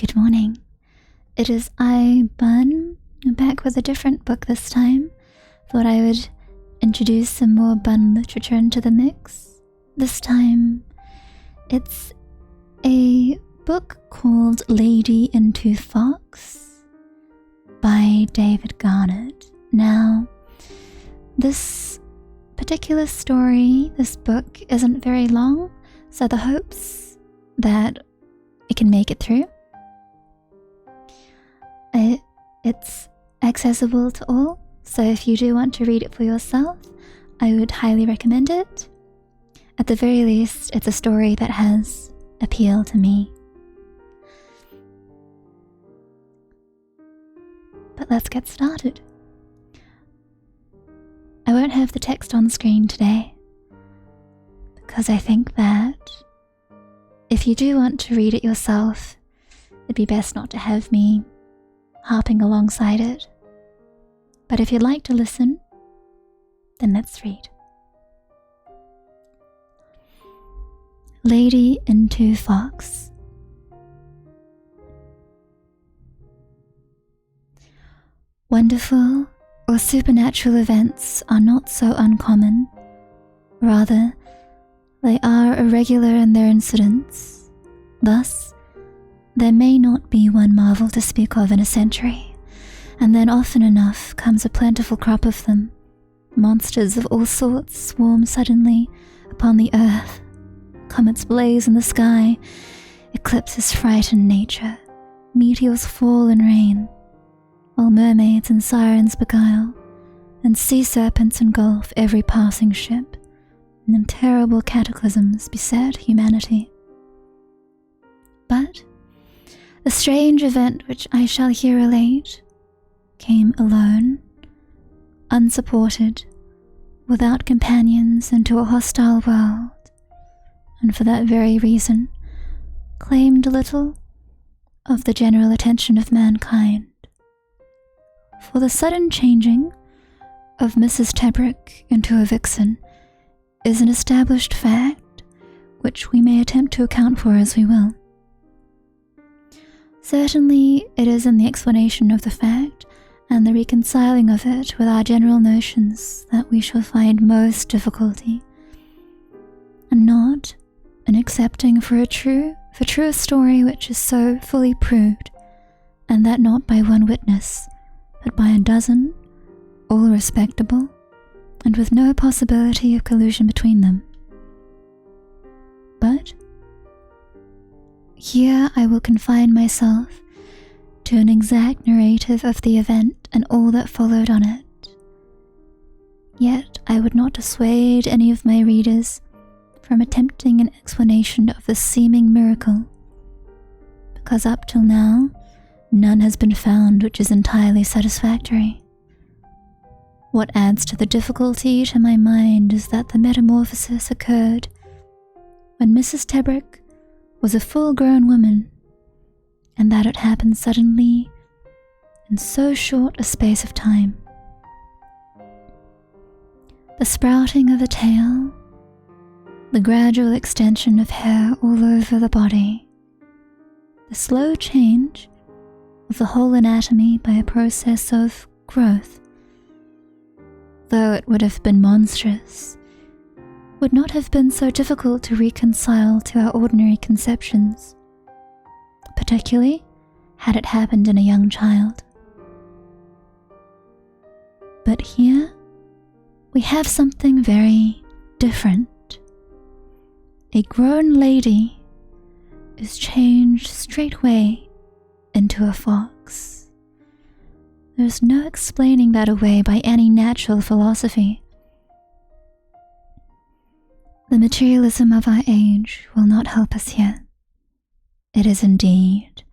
Good morning. It is I, Bun, back with a different book this time. Thought I would introduce some more Bun literature into the mix. This time, it's a book called Lady in Two Fox by David Garnett. Now, this particular story, this book, isn't very long, so the hopes that it can make it through. It's accessible to all, so if you do want to read it for yourself, I would highly recommend it. At the very least, it's a story that has appeal to me. But let's get started. I won't have the text on screen today, because I think that if you do want to read it yourself, it'd be best not to have me harping alongside it. But if you'd like to listen, then let's read. Lady in Two Fox. Wonderful or supernatural events are not so uncommon. Rather, they are irregular in their incidence. Thus, there may not be one marvel to speak of in a century, and then often enough comes a plentiful crop of them. Monsters of all sorts swarm suddenly upon the earth. Comets blaze in the sky. Eclipses frighten nature. Meteors fall and rain, while mermaids and sirens beguile, and sea serpents engulf every passing ship, and terrible cataclysms beset humanity. But the strange event which I shall here relate came alone, unsupported, without companions into a hostile world, and for that very reason claimed little of the general attention of mankind. For the sudden changing of Mrs. Tebrick into a vixen is an established fact which we may attempt to account for as we will. Certainly, it is in the explanation of the fact and the reconciling of it with our general notions that we shall find most difficulty, and not in accepting for a true story which is so fully proved, and that not by one witness, but by a dozen, all respectable, and with no possibility of collusion between them. But here I will confine myself to an exact narrative of the event and all that followed on it. Yet I would not dissuade any of my readers from attempting an explanation of the seeming miracle, because up till now none has been found which is entirely satisfactory. What adds to the difficulty to my mind is that the metamorphosis occurred when Mrs. Tebrick was a full-grown woman, and that it happened suddenly in so short a space of time. The sprouting of a tail, the gradual extension of hair all over the body, the slow change of the whole anatomy by a process of growth, though it would have been monstrous, would not have been so difficult to reconcile to our ordinary conceptions, particularly had it happened in a young child. But here we have something very different. A grown lady is changed straightway into a fox. There's no explaining that away by any natural philosophy. The materialism of our age will not help us here. It is indeed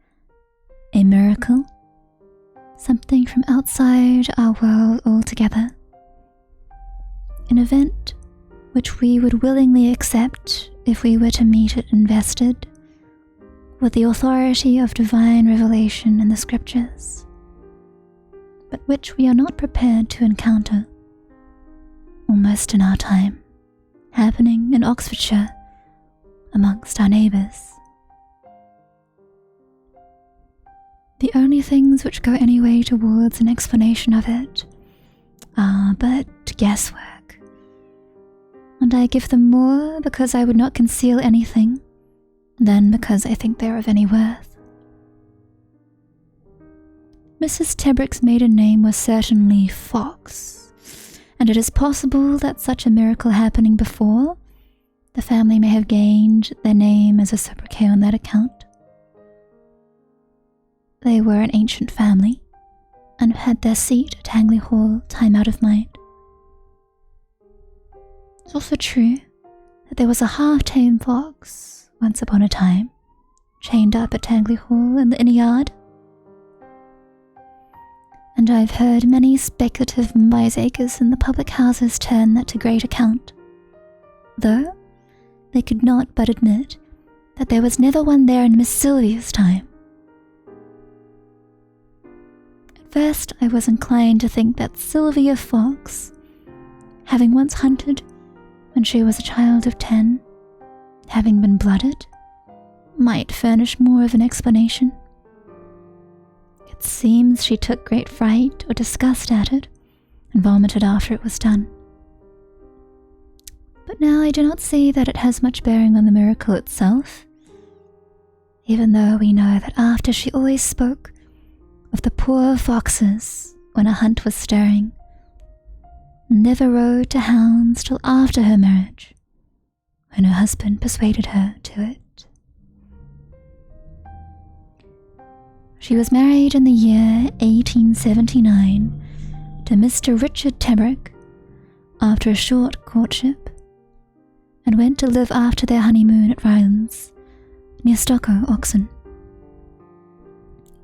a miracle, something from outside our world altogether, an event which we would willingly accept if we were to meet it invested with the authority of divine revelation in the scriptures, but which we are not prepared to encounter, almost in our time, happening in Oxfordshire amongst our neighbours. The only things which go any way towards an explanation of it are but guesswork, and I give them more because I would not conceal anything than because I think they're of any worth. Mrs. Tebrick's maiden name was certainly Fox, and it is possible that such a miracle happening before, the family may have gained their name as a sobriquet on that account. They were an ancient family, and had their seat at Tangley Hall time out of mind. It's also true that there was a half-tame fox, once upon a time, chained up at Tangley Hall in the inner yard. And I've heard many speculative wiseacres in the public houses turn that to great account, though they could not but admit that there was never one there in Miss Sylvia's time. At first I was inclined to think that Sylvia Fox, having once hunted when she was a child of 10, having been blooded, might furnish more of an explanation. It seems she took great fright or disgust at it, and vomited after it was done. But now I do not see that it has much bearing on the miracle itself, even though we know that after she always spoke of the poor foxes when a hunt was stirring, and never rode to hounds till after her marriage, when her husband persuaded her to it. She was married in the year 1879 to Mr. Richard Tebrick after a short courtship, and went to live after their honeymoon at Rylands, near Stockoe, Oxon.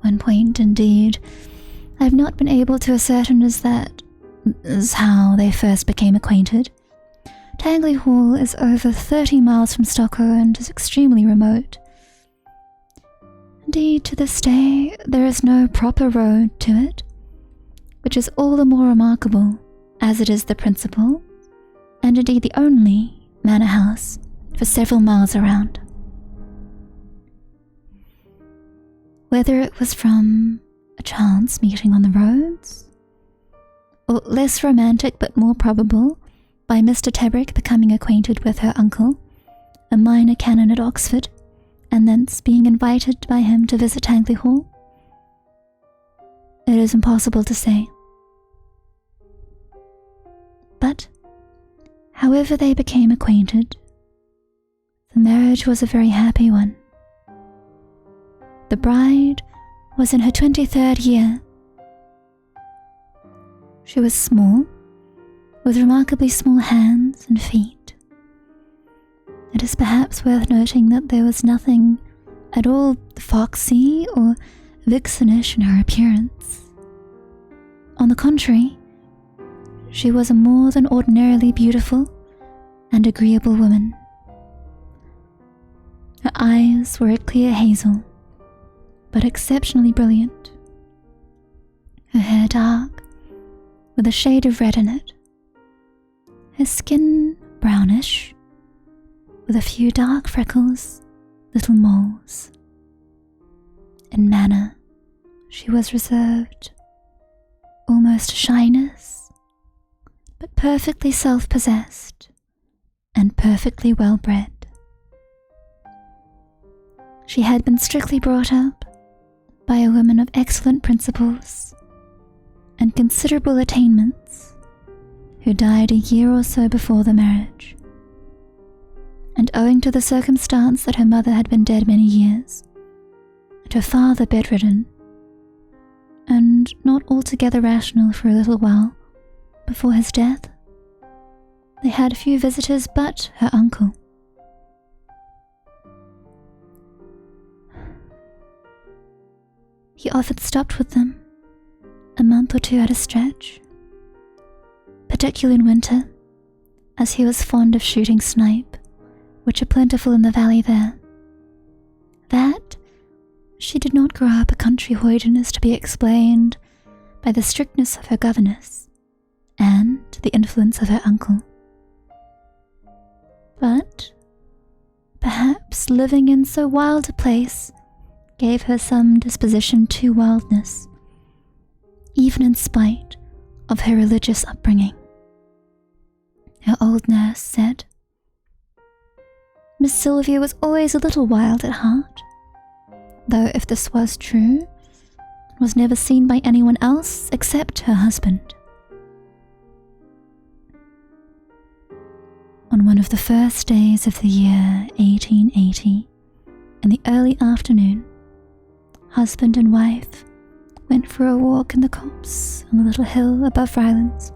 One point, indeed, I have not been able to ascertain is how they first became acquainted. Tangley Hall is over 30 miles from Stockoe and is extremely remote. Indeed, to this day, there is no proper road to it, which is all the more remarkable as it is the principal, and indeed the only, manor house for several miles around. Whether it was from a chance meeting on the roads, or less romantic but more probable, by Mr. Tebrick becoming acquainted with her uncle, a minor canon at Oxford, and thence being invited by him to visit Tangley Hall, it is impossible to say. But, however they became acquainted, the marriage was a very happy one. The bride was in her 23rd year. She was small, with remarkably small hands and feet. It is perhaps worth noting that there was nothing at all foxy or vixenish in her appearance. On the contrary, she was a more than ordinarily beautiful and agreeable woman. Her eyes were a clear hazel, but exceptionally brilliant. Her hair dark, with a shade of red in it. Her skin brownish, with a few dark freckles, little moles. In manner, she was reserved, almost shyness, but perfectly self-possessed and perfectly well-bred. She had been strictly brought up by a woman of excellent principles and considerable attainments, who died a year or so before the marriage. And owing to the circumstance that her mother had been dead many years, and her father bedridden, and not altogether rational for a little while before his death, they had few visitors but her uncle. He often stopped with them, a month or two at a stretch, particularly in winter, as he was fond of shooting snipe, which are plentiful in the valley there. That she did not grow up a country hoyden is to be explained by the strictness of her governess and the influence of her uncle. But perhaps living in so wild a place gave her some disposition to wildness, even in spite of her religious upbringing. Her old nurse said, Miss Sylvia was always a little wild at heart, though if this was true, it was never seen by anyone else except her husband. On one of the first days of the year 1880, in the early afternoon, husband and wife went for a walk in the copse on the little hill above Rylands.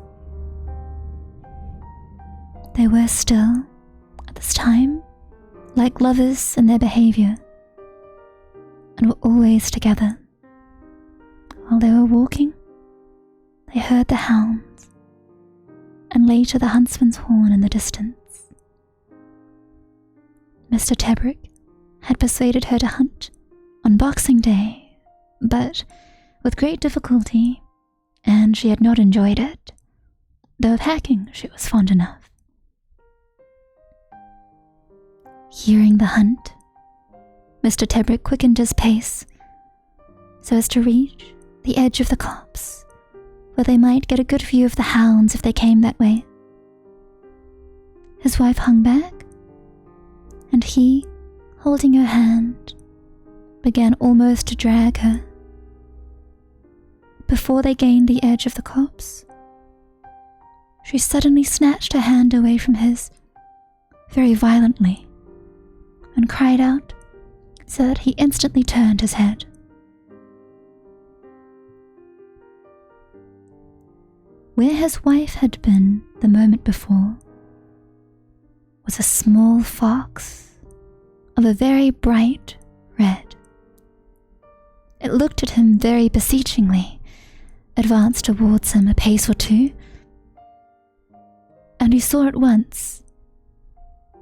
They were still, at this time, like lovers in their behaviour, and were always together. While they were walking, they heard the hounds, and later the huntsman's horn in the distance. Mr. Tebrick had persuaded her to hunt on Boxing Day, but with great difficulty, and she had not enjoyed it, though of hacking she was fond enough. Hearing the hunt, Mr. Tebrick quickened his pace so as to reach the edge of the copse, where they might get a good view of the hounds if they came that way. His wife hung back, and he, holding her hand, began almost to drag her. Before they gained the edge of the copse, she suddenly snatched her hand away from his, very violently, and cried out so that he instantly turned his head. Where his wife had been the moment before was a small fox of a very bright red. It looked at him very beseechingly, advanced towards him a pace or two, and he saw at once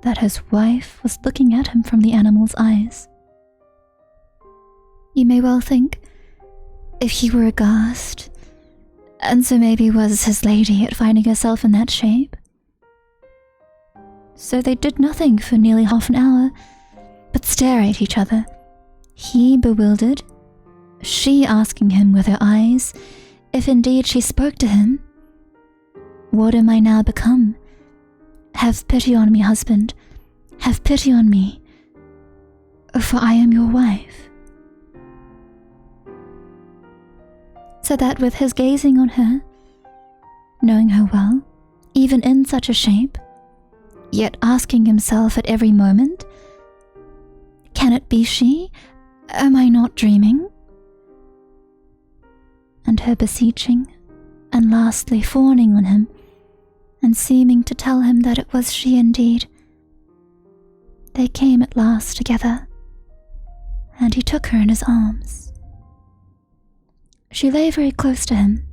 that his wife was looking at him from the animal's eyes. You may well think, if he were aghast, and so maybe was his lady at finding herself in that shape. So they did nothing for nearly half an hour, but stare at each other, he bewildered, she asking him with her eyes, if indeed she spoke to him, "What am I now become? Have pity on me, husband, have pity on me, for I am your wife." So that with his gazing on her, knowing her well, even in such a shape, yet asking himself at every moment, "Can it be she? Am I not dreaming?" And her beseeching, and lastly fawning on him, and seeming to tell him that it was she indeed, they came at last together, and he took her in his arms. She lay very close to him,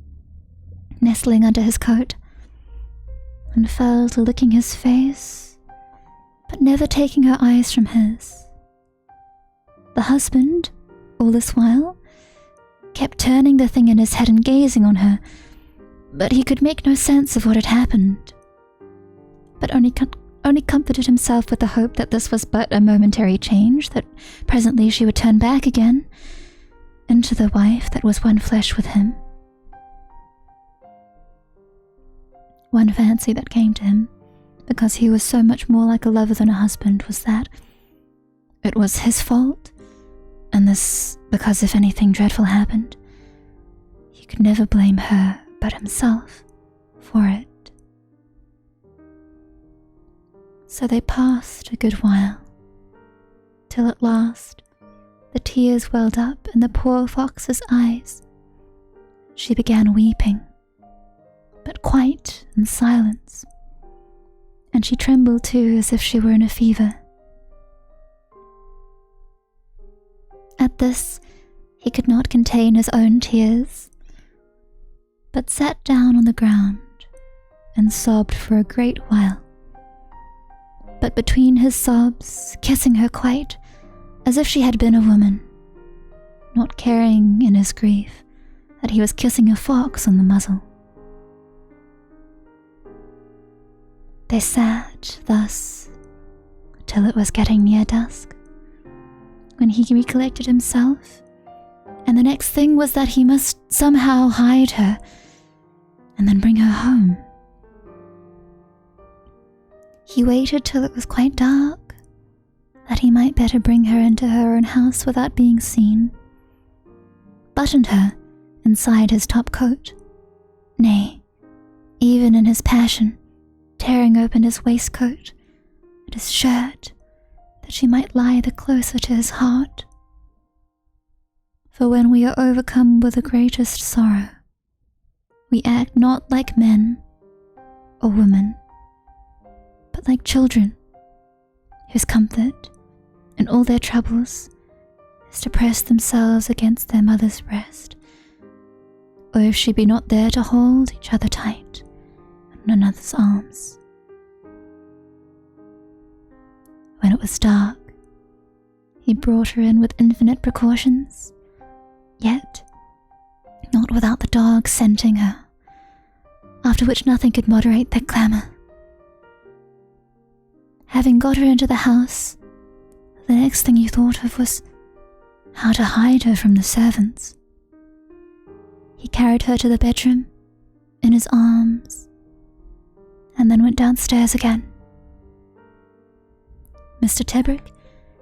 nestling under his coat, and fell to licking his face, but never taking her eyes from his. The husband, all this while, kept turning the thing in his head and gazing on her, but he could make no sense of what had happened, but only comforted himself with the hope that this was but a momentary change, that presently she would turn back again into the wife that was one flesh with him. One fancy that came to him, because he was so much more like a lover than a husband, was that it was his fault, and this because if anything dreadful happened, he could never blame her but himself for it. So they passed a good while, till at last the tears welled up in the poor fox's eyes. She began weeping, but quite in silence, and she trembled too as if she were in a fever. At this he could not contain his own tears, but sat down on the ground and sobbed for a great while, but between his sobs kissing her quite as if she had been a woman, not caring in his grief that he was kissing a fox on the muzzle. They sat thus till it was getting near dusk, when he recollected himself, and the next thing was that he must somehow hide her and then bring her home. He waited till it was quite dark, that he might better bring her into her own house without being seen, buttoned her inside his top coat, nay, even in his passion, tearing open his waistcoat and his shirt, that she might lie the closer to his heart. For when we are overcome with the greatest sorrow, we act not like men or women, but like children, whose comfort in all their troubles is to press themselves against their mother's breast, or if she be not there, to hold each other tight in one another's arms. When it was dark, he brought her in with infinite precautions, yet not without the dogs scenting her, after which nothing could moderate their clamour. Having got her into the house, the next thing he thought of was how to hide her from the servants. He carried her to the bedroom in his arms, and then went downstairs again. Mr. Tebrick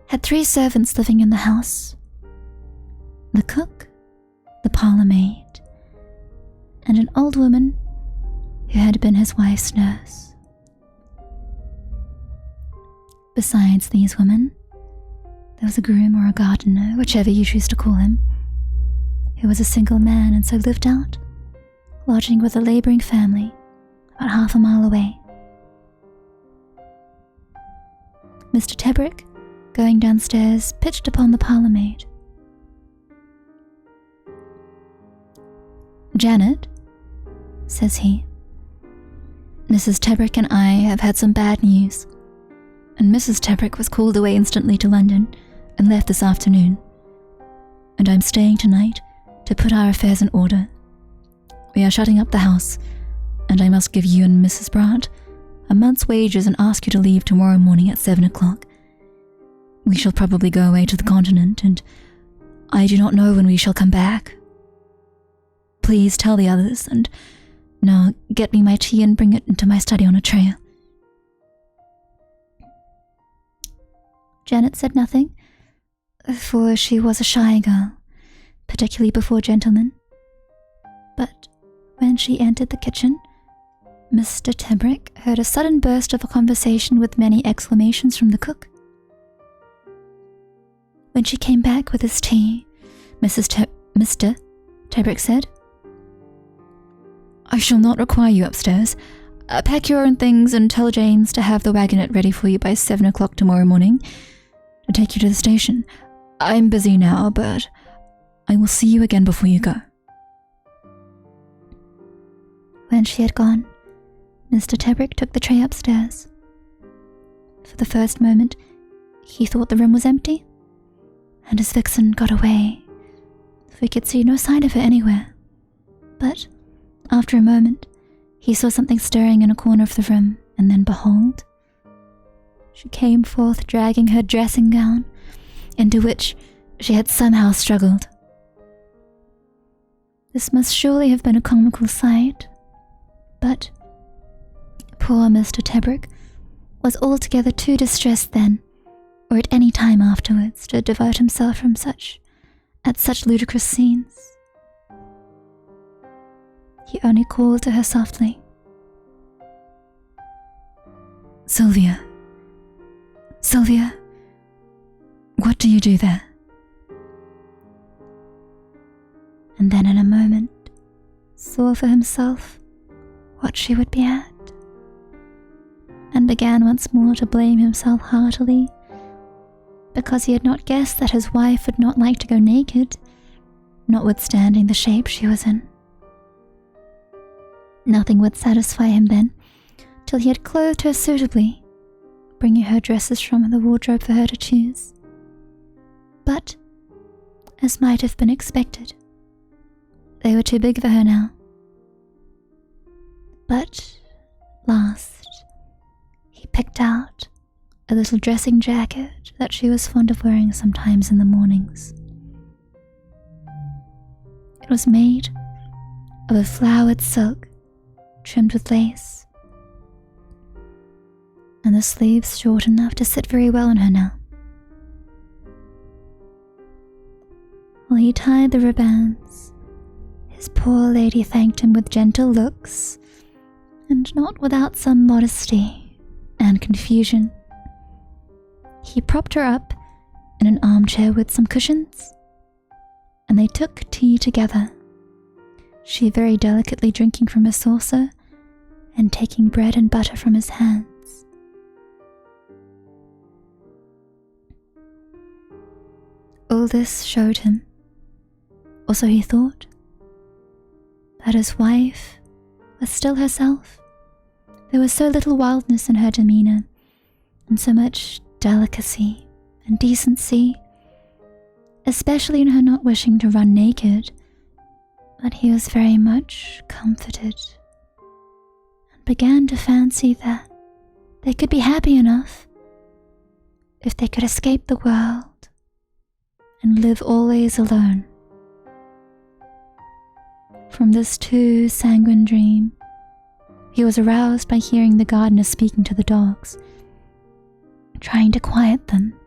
had 3 servants living in the house: the cook, the parlour maid, and an old woman who had been his wife's nurse. Besides these women, there was a groom or a gardener, whichever you choose to call him, who was a single man and so lived out, lodging with a labouring family about half a mile away. Mr. Tebrick, going downstairs, pitched upon the parlour maid. "Janet," says he, "Mrs. Tebrick and I have had some bad news, and Mrs. Tebrick was called away instantly to London and left this afternoon, and I'm staying tonight to put our affairs in order. We are shutting up the house, and I must give you and Mrs. Brandt a month's wages and ask you to leave tomorrow morning at 7 o'clock. We shall probably go away to the continent, and I do not know when we shall come back. Please tell the others, and now get me my tea and bring it into my study on a tray." Janet said nothing, for she was a shy girl, particularly before gentlemen. But when she entered the kitchen, Mr. Tebrick heard a sudden burst of a conversation with many exclamations from the cook. When she came back with his tea, Mr. Tebrick said, "I shall not require you upstairs. Pack your own things and tell James to have the wagonette ready for you by 7 o'clock tomorrow morning to take you to the station. I'm busy now, but I will see you again before you go." When she had gone, Mr. Tebrick took the tray upstairs. For the first moment, he thought the room was empty, and his vixen got away, for he could see no sign of her anywhere. But after a moment, he saw something stirring in a corner of the room, and then behold, she came forth dragging her dressing gown, into which she had somehow struggled. This must surely have been a comical sight, but poor Mr. Tebrick was altogether too distressed then, or at any time afterwards, to divert himself from such ludicrous scenes. He only called to her softly, Sylvia, what do you do there?" And then in a moment saw for himself what she would be at, and began once more to blame himself heartily, because he had not guessed that his wife would not like to go naked, notwithstanding the shape she was in. Nothing would satisfy him then, till he had clothed her suitably, bringing her dresses from the wardrobe for her to choose. But, as might have been expected, they were too big for her now. But, last, he picked out a little dressing jacket that she was fond of wearing sometimes in the mornings. It was made of a flowered silk trimmed with lace, and the sleeves short enough to sit very well on her now. While he tied the ribbons, his poor lady thanked him with gentle looks, and not without some modesty and confusion. He propped her up in an armchair with some cushions, and they took tea together, she very delicately drinking from a saucer and taking bread and butter from his hands. All this showed him, or so he thought, that his wife was still herself. There was so little wildness in her demeanor, and so much delicacy and decency, especially in her not wishing to run naked, that he was very much comforted, and began to fancy that they could be happy enough if they could escape the world and live always alone. From this too sanguine dream, he was aroused by hearing the gardener speaking to the dogs, trying to quiet them,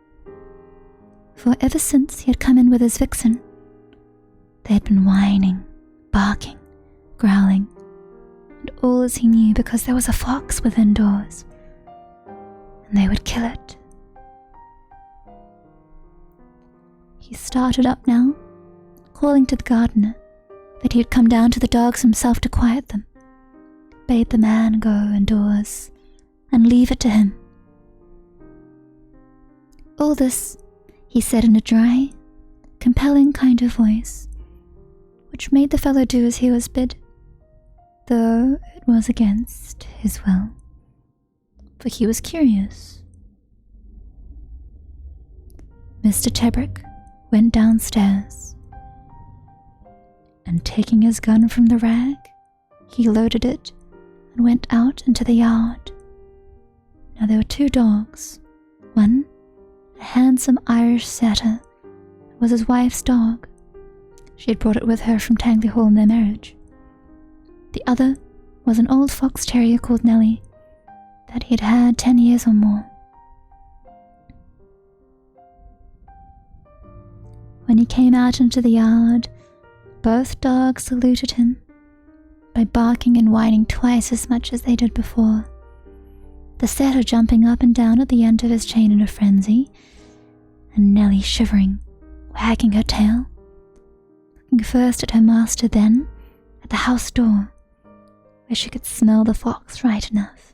for ever since he had come in with his vixen, they had been whining, barking, growling, and all as he knew because there was a fox within doors, and they would kill it. He started up now, calling to the gardener that he had come down to the dogs himself to quiet them, bade the man go indoors and leave it to him. All this he said in a dry, compelling kind of voice, which made the fellow do as he was bid, though it was against his will, for he was curious. Mr. Tebrick went downstairs, and taking his gun from the rag, he loaded it and went out into the yard. Now there were two dogs. One, a handsome Irish setter, was his wife's dog. She had brought it with her from Tangley Hall in their marriage. The other was an old fox terrier called Nellie, that he had had 10 years or more. When he came out into the yard, both dogs saluted him by barking and whining twice as much as they did before, the setter jumping up and down at the end of his chain in a frenzy, and Nellie shivering, wagging her tail, looking first at her master, then at the house door, where she could smell the fox right enough.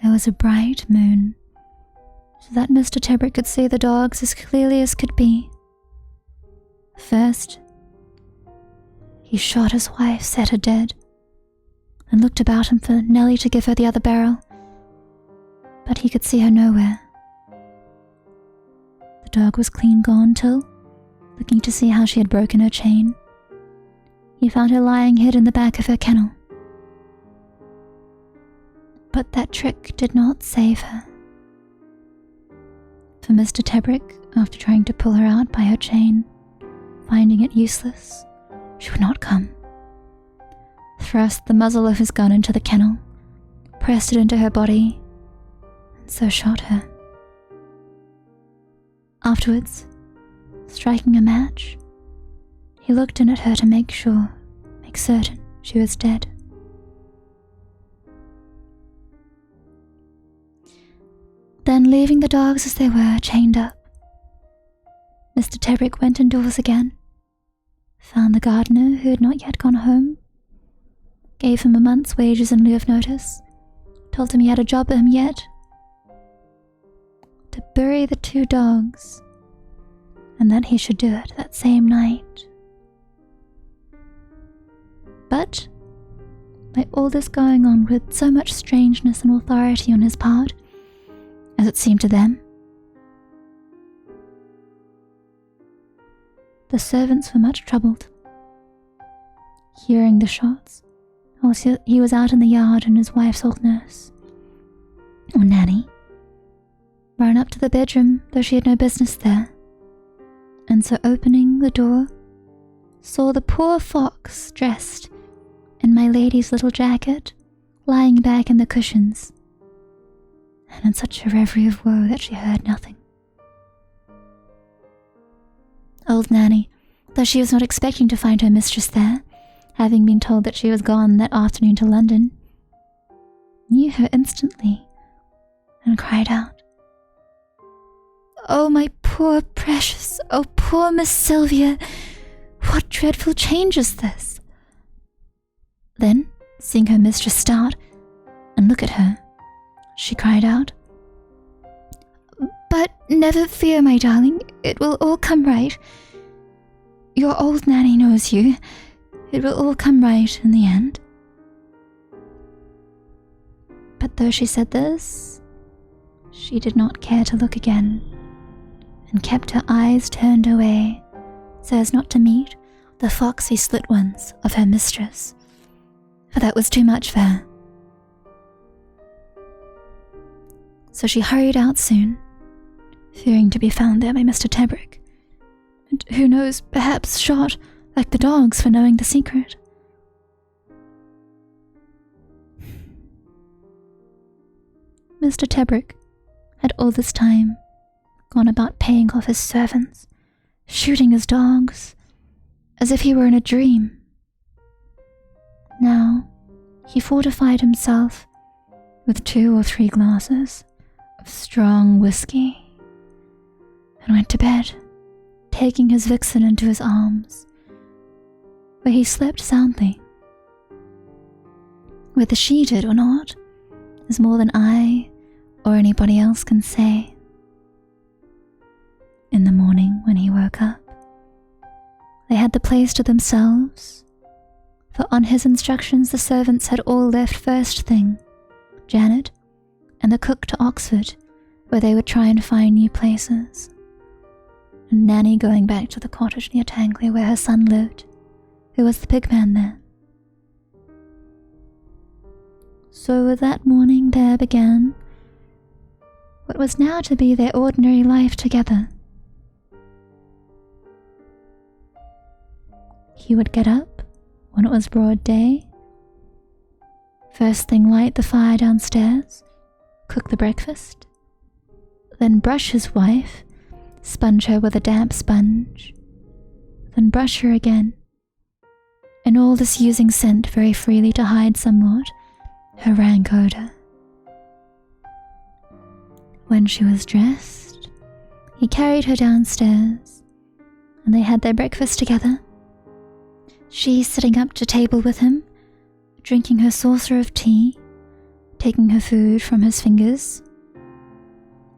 There was a bright moon, so that Mr. Tebrick could see the dogs as clearly as could be. First, he shot his wife, set her dead, and looked about him for Nellie to give her the other barrel, but he could see her nowhere. The dog was clean gone till, looking to see how she had broken her chain, he found her lying hid in the back of her kennel. But that trick did not save her, for Mr. Tebrick, after trying to pull her out by her chain, finding it useless, she would not come, thrust the muzzle of his gun into the kennel, pressed it into her body, and so shot her. Afterwards, striking a match, he looked in at her to make certain she was dead. Then, leaving the dogs as they were, chained up, Mr. Tebrick went indoors again, found the gardener who had not yet gone home, gave him a month's wages in lieu of notice, told him he had a job for him yet, to bury the two dogs, and that he should do it that same night. But, by all this going on with so much strangeness and authority on his part, as it seemed to them, the servants were much troubled. Hearing the shots, whilst he was out in the yard and his wife's old nurse, or nanny, ran up to the bedroom, though she had no business there, and so opening the door, saw the poor fox dressed in my lady's little jacket, lying back in the cushions, and in such a reverie of woe that she heard nothing. Old Nanny, though she was not expecting to find her mistress there, having been told that she was gone that afternoon to London, knew her instantly and cried out, "Oh, my poor precious, oh, poor Miss Sylvia, what dreadful change is this?" Then, seeing her mistress start and look at her, she cried out, "But never fear, my darling, it will all come right. Your old nanny knows you. It will all come right in the end." But though she said this, she did not care to look again, and kept her eyes turned away so as not to meet the foxy slit ones of her mistress, for that was too much for her. So she hurried out soon, fearing to be found there by Mr. Tebrick, and who knows, perhaps shot like the dogs for knowing the secret. Mr. Tebrick had all this time gone about paying off his servants, shooting his dogs, as if he were in a dream. Now he fortified himself with 2 or 3 glasses of strong whiskey, and went to bed, taking his vixen into his arms, where he slept soundly. Whether she did or not is more than I or anybody else can say. In the morning, when he woke up, they had the place to themselves, for on his instructions the servants had all left first thing, Janet and the cook to Oxford, where they would try and find new places, and Nanny going back to the cottage near Tangley where her son lived, who was the pigman there. So with that morning there began what was now to be their ordinary life together. He would get up when it was broad day, first thing light the fire downstairs, cook the breakfast, then brush his wife, sponge her with a damp sponge, then brush her again, and all this using scent very freely to hide somewhat her rank odour. When she was dressed, he carried her downstairs, and they had their breakfast together, she sitting up to table with him, drinking her saucer of tea, taking her food from his fingers,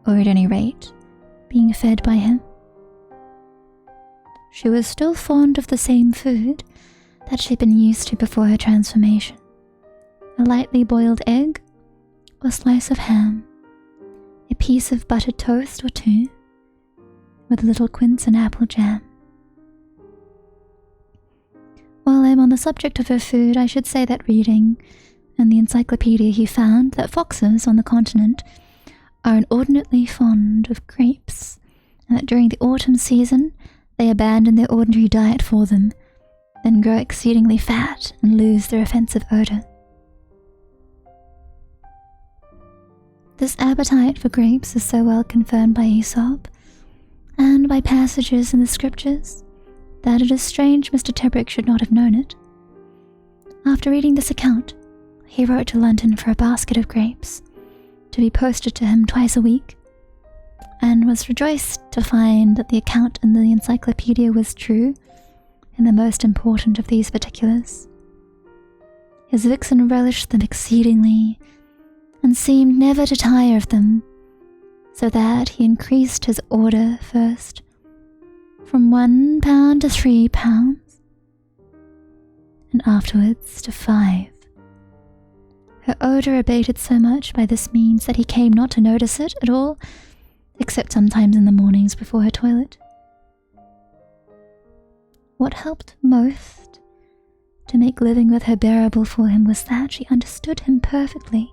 or at any rate, being fed by him. She was still fond of the same food that she'd been used to before her transformation, a lightly boiled egg or slice of ham, a piece of buttered toast or 2, with a little quince and apple jam. While I'm on the subject of her food, I should say that reading in the encyclopedia he found that foxes on the continent are inordinately fond of grapes, and that during the autumn season they abandon their ordinary diet for them, then grow exceedingly fat and lose their offensive odour. This appetite for grapes is so well confirmed by Aesop, and by passages in the scriptures, that it is strange Mr. Tebrick should not have known it. After reading this account, he wrote to London for a basket of grapes, to be posted to him twice a week, and was rejoiced to find that the account in the encyclopedia was true in the most important of these particulars. His vixen relished them exceedingly, and seemed never to tire of them, so that he increased his order first from £1 to £3, and afterwards to 5. Her odour abated so much by this means that he came not to notice it at all, except sometimes in the mornings before her toilet. What helped most to make living with her bearable for him was that she understood him perfectly.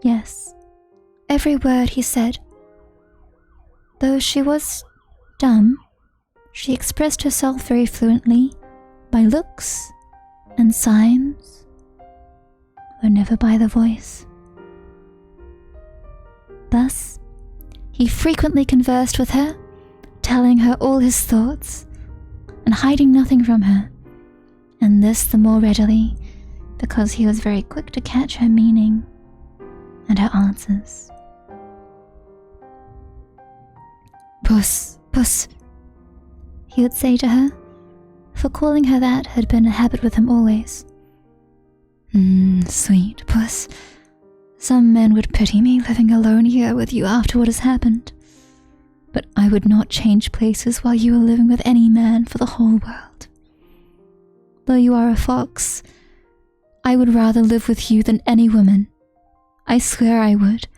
Yes, every word he said. Though she was dumb, she expressed herself very fluently by looks and signs, though never by the voice. Thus, he frequently conversed with her, telling her all his thoughts and hiding nothing from her, and this the more readily because he was very quick to catch her meaning and her answers. "Puss, puss," he would say to her, for calling her that had been a habit with him always. Sweet puss, some men would pity me living alone here with you after what has happened, but I would not change places while you are living with any man for the whole world. Though you are a fox, I would rather live with you than any woman. I swear I would.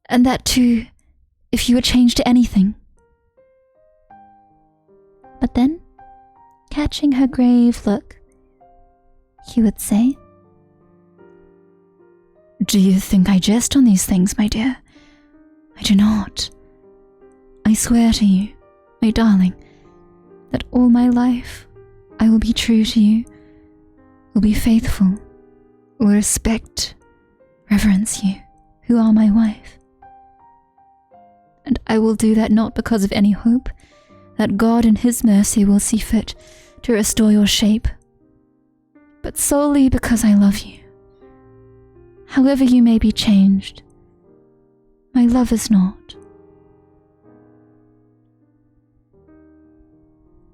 And that too, if you were changed to anything." But then, catching her grave look, he would say, "Do you think I jest on these things, my dear? I do not. I swear to you, my darling, that all my life I will be true to you, will be faithful, will respect, reverence you, who are my wife. And I will do that not because of any hope that God in His mercy will see fit to restore your shape, but solely because I love you. However you may be changed, my love is not."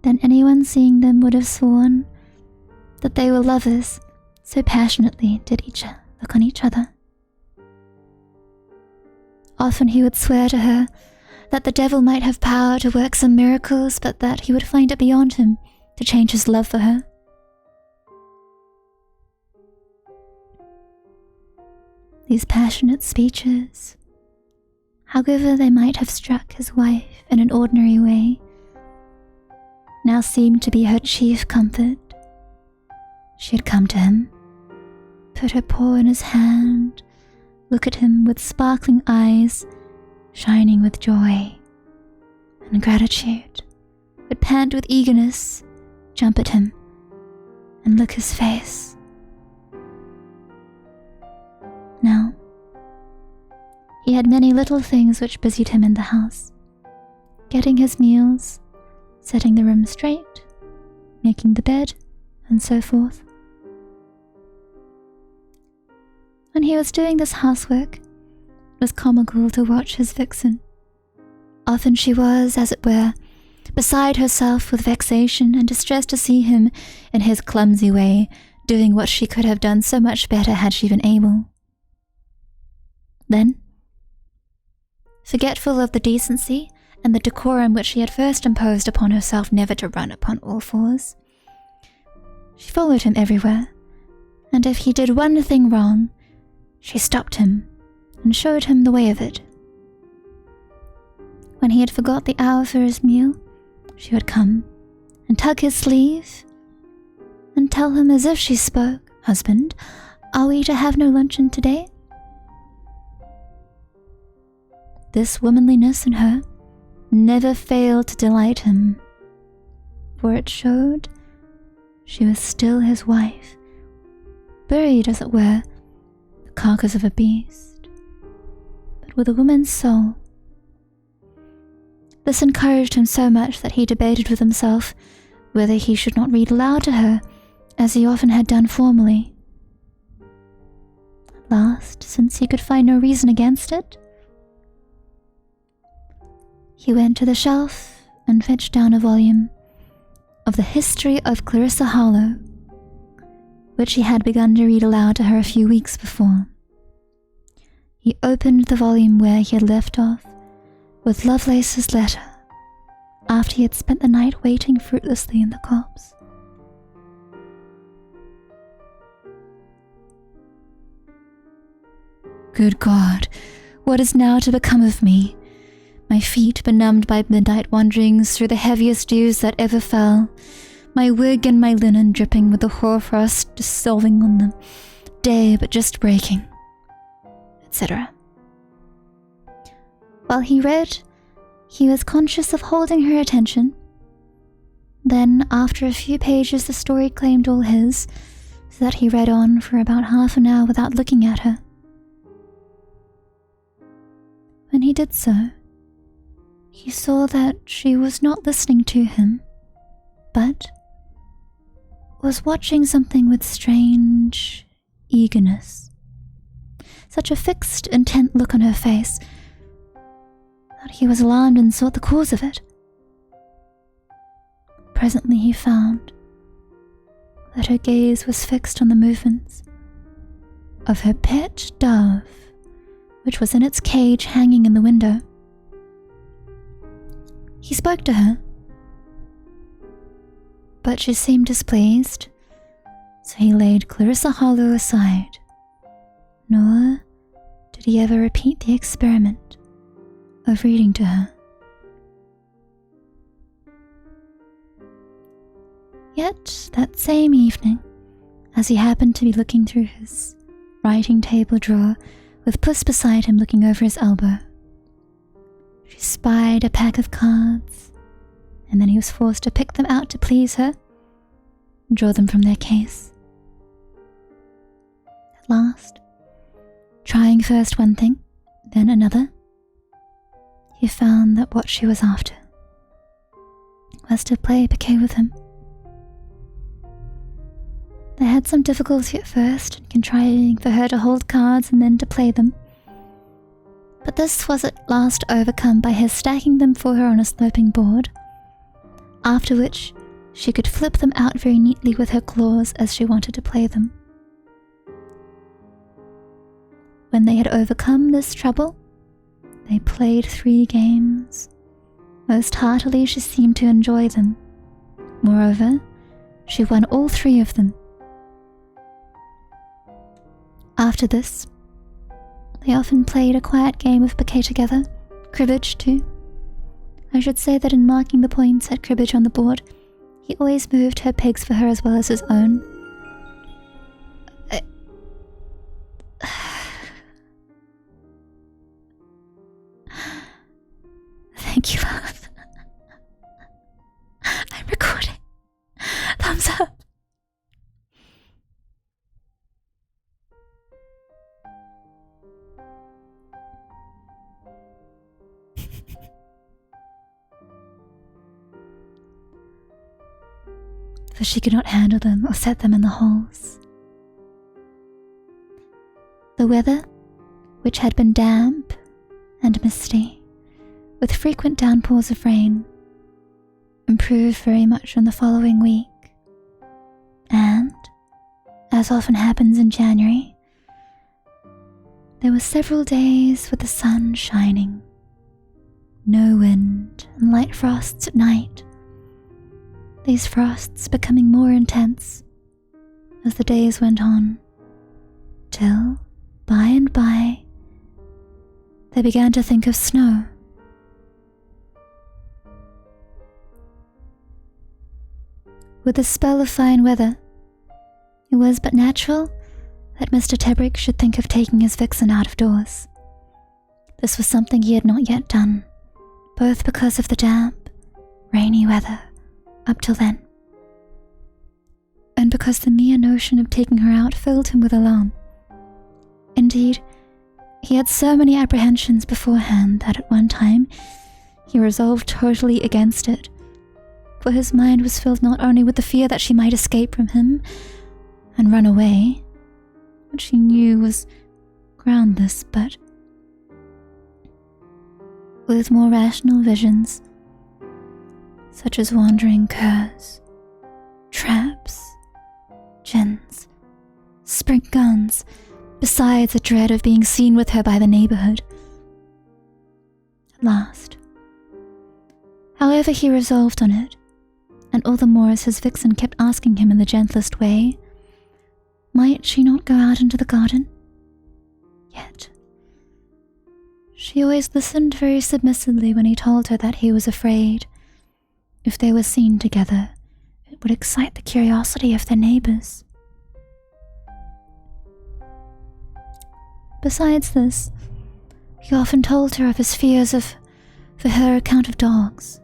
Then anyone seeing them would have sworn that they were lovers, so passionately did each look on each other. Often he would swear to her that the devil might have power to work some miracles, but that he would find it beyond him to change his love for her. These passionate speeches, however they might have struck his wife in an ordinary way, now seemed to be her chief comfort. She had come to him, put her paw in his hand, look at him with sparkling eyes, shining with joy and gratitude, would pant with eagerness, jump at him, and lick his face. Now, he had many little things which busied him in the house, getting his meals, setting the room straight, making the bed, and so forth. When he was doing this housework, it was comical to watch his vixen. Often she was, as it were, beside herself with vexation and distress to see him, in his clumsy way, doing what she could have done so much better had she been able. Then, forgetful of the decency and the decorum which she had first imposed upon herself never to run upon all fours, she followed him everywhere, and if he did one thing wrong, she stopped him and showed him the way of it. When he had forgot the hour for his meal, she would come and tug his sleeve and tell him as if she spoke, "Husband, are we to have no luncheon today?" This womanliness in her never failed to delight him, for it showed she was still his wife, buried, as it were, the carcass of a beast, but with a woman's soul. This encouraged him so much that he debated with himself whether he should not read aloud to her, as he often had done formerly. At last, since he could find no reason against it, he went to the shelf and fetched down a volume of the History of Clarissa Harlowe, which he had begun to read aloud to her a few weeks before. He opened the volume where he had left off with Lovelace's letter, after he had spent the night waiting fruitlessly in the copse. Good God, what is now to become of me? My feet benumbed by midnight wanderings through the heaviest dews that ever fell, my wig and my linen dripping with the hoarfrost dissolving on them, day but just breaking, etc. While he read, he was conscious of holding her attention. Then, after a few pages, the story claimed all his, so that he read on for about half an hour without looking at her. When he did so, he saw that she was not listening to him, but was watching something with strange eagerness. Such a fixed, intent look on her face that he was alarmed and sought the cause of it. Presently he found that her gaze was fixed on the movements of her pet dove, which was in its cage hanging in the window. He spoke to her, but she seemed displeased, so he laid Clarissa Harlowe aside, nor did he ever repeat the experiment of reading to her. Yet that same evening, as he happened to be looking through his writing table drawer with Puss beside him looking over his elbow, she spied a pack of cards, and then he was forced to pick them out to please her and draw them from their case. At last, trying first one thing, then another, he found that what she was after was to play piquet with him. They had some difficulty at first in contriving for her to hold cards and then to play them, but this was at last overcome by his stacking them for her on a sloping board, after which she could flip them out very neatly with her claws as she wanted to play them. When they had overcome this trouble, they played 3 games. Most heartily she seemed to enjoy them. Moreover, she won all 3 of them. After this, they often played a quiet game of piquet together, cribbage too. I should say that in marking the points at cribbage on the board, he always moved her pegs for her as well as his own. Thank you, love. I'm recording. Thumbs up. For she could not handle them or set them in the holes. The weather, which had been damp and misty, with frequent downpours of rain, improved very much on the following week, and, as often happens in January, there were several days with the sun shining, no wind, and light frosts at night, these frosts becoming more intense as the days went on, till, by and by, they began to think of snow. With the spell of fine weather, it was but natural that Mr. Tebrick should think of taking his vixen out of doors. This was something he had not yet done, both because of the damp, rainy weather up till then, and because the mere notion of taking her out filled him with alarm. Indeed, he had so many apprehensions beforehand that at one time he resolved totally against it, for his mind was filled not only with the fear that she might escape from him and run away, which he knew was groundless, but with more rational visions, such as wandering curs, traps, gins, spring guns, besides a dread of being seen with her by the neighborhood. At last, however, he resolved on it, and all the more as his vixen kept asking him in the gentlest way, might she not go out into the garden? Yet, she always listened very submissively when he told her that he was afraid, if they were seen together, it it would excite the curiosity of their neighbors. Besides this, he often told her of his fears for her account of dogs.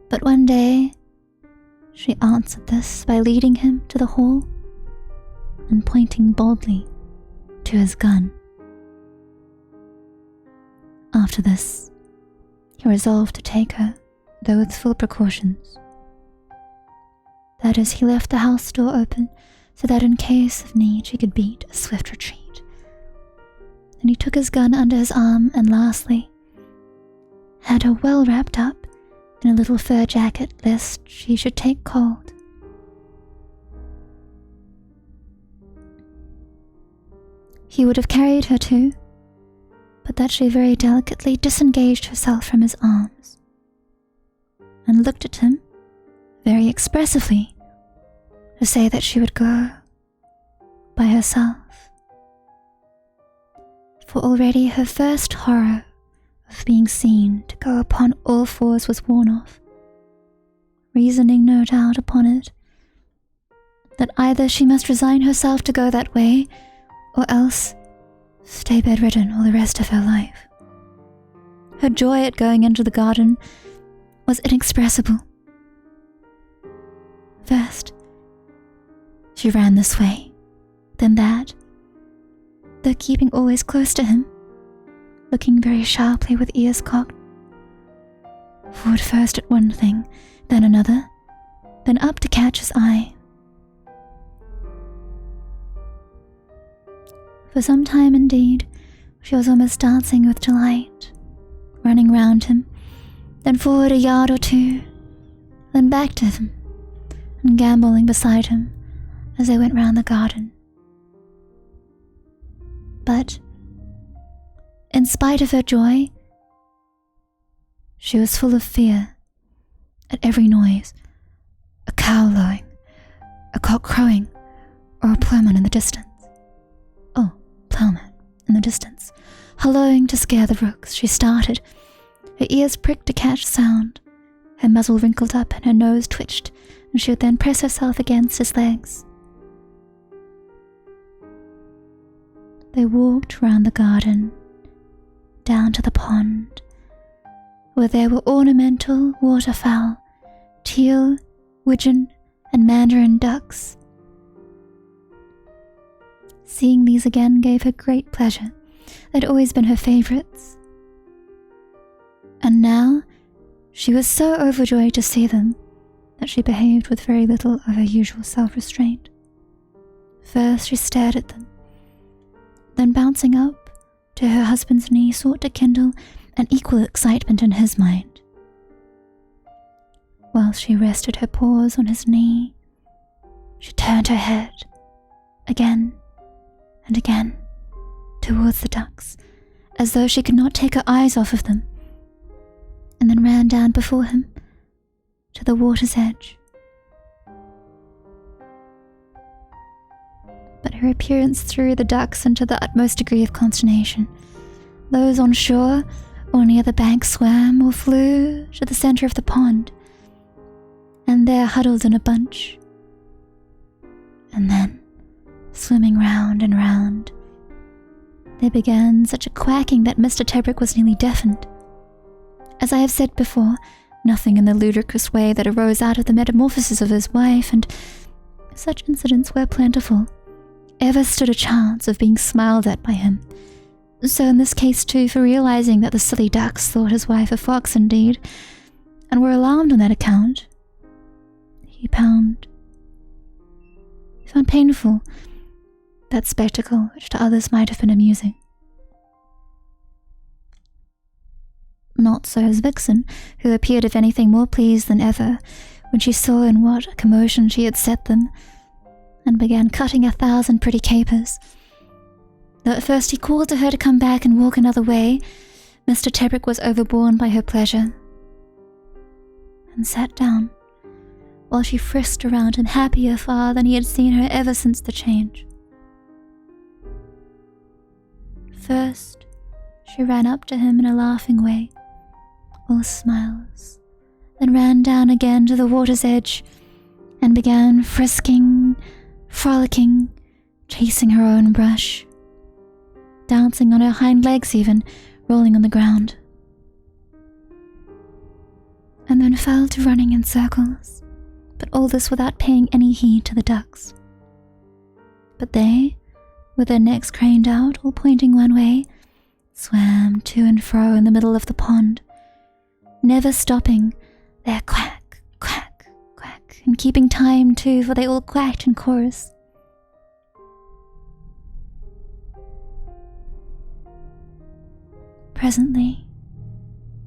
But one day, she answered this by leading him to the hall and pointing boldly to his gun. After this, he resolved to take her, though with full precautions. That is, he left the house door open so that in case of need she could beat a swift retreat. And he took his gun under his arm and lastly, had her well wrapped up in a little fur jacket lest she should take cold. He would have carried her too, but that she very delicately disengaged herself from his arms and looked at him very expressively to say that she would go by herself. For already her first horror of being seen to go upon all fours was worn off, reasoning no doubt upon it that either she must resign herself to go that way or else stay bedridden all the rest of her life. Her joy at going into the garden was inexpressible. First, she ran this way, then that, though keeping always close to him, looking very sharply with ears cocked. Forward first at one thing, then another, then up to catch his eye. For some time indeed, she was almost dancing with delight, running round him, then forward a yard or two, then back to him, and gambolling beside him as they went round the garden. But, in spite of her joy, she was full of fear at every noise, a cow lowing, a cock crowing, or a ploughman in the distance. Oh, ploughman in the distance, hallooing to scare the rooks. She started, her ears pricked to catch sound, her muzzle wrinkled up and her nose twitched, and she would then press herself against his legs. They walked round the garden, down to the pond, where there were ornamental waterfowl, teal, widgeon, and mandarin ducks. Seeing these again gave her great pleasure. They'd always been her favourites. And now she was so overjoyed to see them that she behaved with very little of her usual self-restraint. First she stared at them, then bouncing up to her husband's knee sought to kindle an equal excitement in his mind. While she rested her paws on his knee, she turned her head again and again towards the ducks, as though she could not take her eyes off of them, and then ran down before him to the water's edge. But her appearance threw the ducks into the utmost degree of consternation. Those on shore or near the bank swam or flew to the center of the pond, and there huddled in a bunch. And then, swimming round and round, there began such a quacking that Mr. Tebrick was nearly deafened. As I have said before, nothing in the ludicrous way that arose out of the metamorphosis of his wife, and such incidents were plentiful, ever stood a chance of being smiled at by him. So in this case too, for realizing that the silly ducks thought his wife a fox indeed, and were alarmed on that account, he found painful that spectacle which to others might have been amusing. Not so his vixen, who appeared if anything more pleased than ever when she saw in what a commotion she had set them, and began cutting 1,000 pretty capers. Though at first he called to her to come back and walk another way, Mr. Tebrick was overborne by her pleasure, and sat down, while she frisked around him happier far than he had seen her ever since the change. First, she ran up to him in a laughing way, all smiles, then ran down again to the water's edge, and began frisking, frolicking, chasing her own brush, dancing on her hind legs even, rolling on the ground, and then fell to running in circles, but all this without paying any heed to the ducks. But they, with their necks craned out, all pointing one way, swam to and fro in the middle of the pond, never stopping their quack, quack, quack, and keeping time too, for they all quacked in chorus. Presently,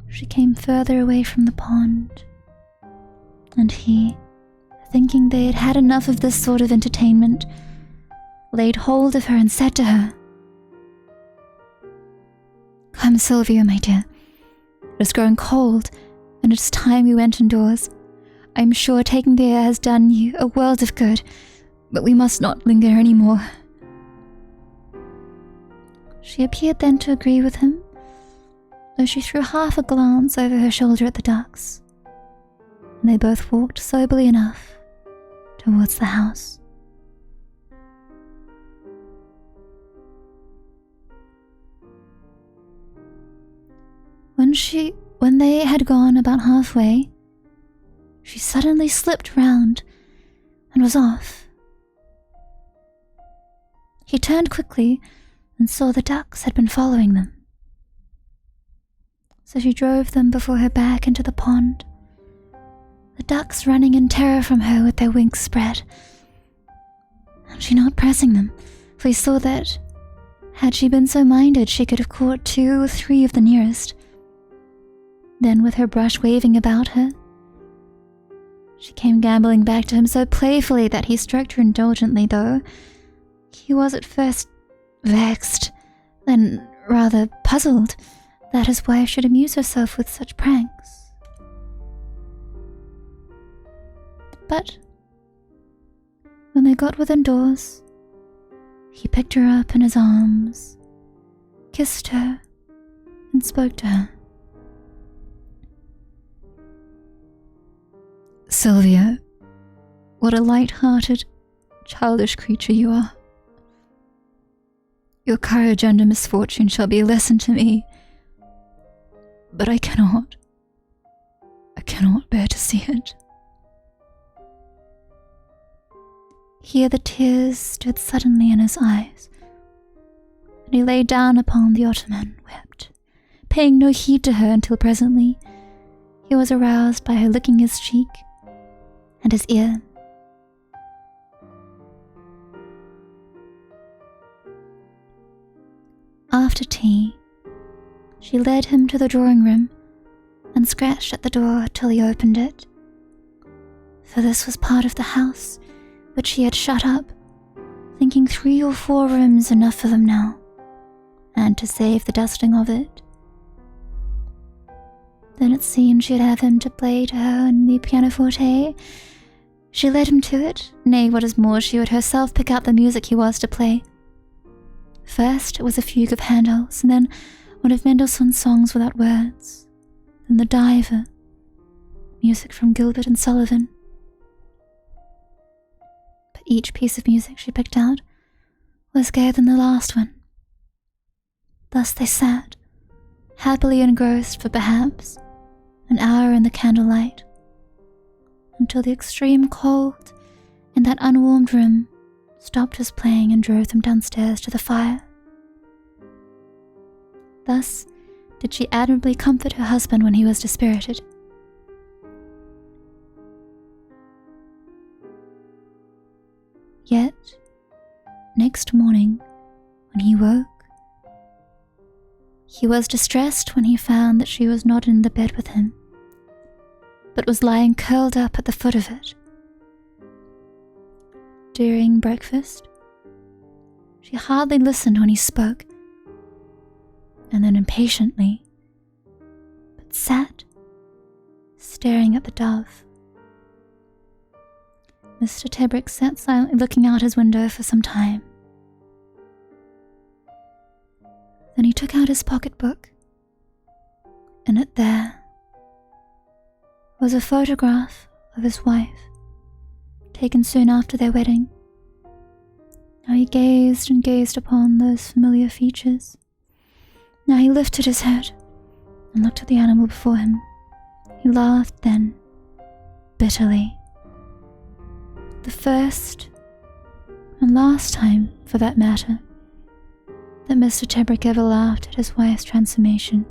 she came further away from the pond, and he, thinking they had had enough of this sort of entertainment, laid hold of her and said to her, "Come, Sylvia, my dear, it is growing cold, and it is time we went indoors. I am sure taking the air has done you a world of good, but we must not linger any more." She appeared then to agree with him, though she threw half a glance over her shoulder at the ducks, and they both walked soberly enough towards the house. When they had gone about halfway, she suddenly slipped round and was off. He turned quickly and saw the ducks had been following them. So she drove them before her back into the pond, the ducks running in terror from her with their wings spread, and she not pressing them, for he saw that, had she been so minded, she could have caught 2 or 3 of the nearest. Then, with her brush waving about her, she came gambolling back to him so playfully that he stroked her indulgently, though he was at first vexed, then rather puzzled that his wife should amuse herself with such pranks. But when they got within doors, he picked her up in his arms, kissed her, and spoke to her. "Sylvia, what a light-hearted, childish creature you are. Your courage under misfortune shall be a lesson to me, but I cannot bear to see it." Here the tears stood suddenly in his eyes, and he lay down upon the ottoman, wept, paying no heed to her until presently he was aroused by her licking his cheek and his ear. After tea, she led him to the drawing-room and scratched at the door till he opened it, for this was part of the house which she had shut up, thinking 3 or 4 rooms enough for them now, and to save the dusting of it. Then it seemed she'd have him to play to her on the pianoforte. She led him to it, nay, what is more, she would herself pick out the music he was to play. First it was a fugue of Handel's, and then one of Mendelssohn's songs without words, then the Diver, music from Gilbert and Sullivan. But each piece of music she picked out was gayer than the last one. Thus they sat, happily engrossed for perhaps an hour in the candlelight, until the extreme cold in that unwarmed room stopped his playing and drove them downstairs to the fire. Thus did she admirably comfort her husband when he was dispirited. Yet, next morning, when he woke, he was distressed when he found that she was not in the bed with him, but was lying curled up at the foot of it. During breakfast, she hardly listened when he spoke, and then impatiently, but sat staring at the dove. Mr. Tebrick sat silently looking out his window for some time. Then he took out his pocketbook, and there was a photograph of his wife, taken soon after their wedding. Now he gazed and gazed upon those familiar features. Now he lifted his head and looked at the animal before him. He laughed then, bitterly. The first and last time, for that matter, that Mr. Tebrick ever laughed at his wife's transformation,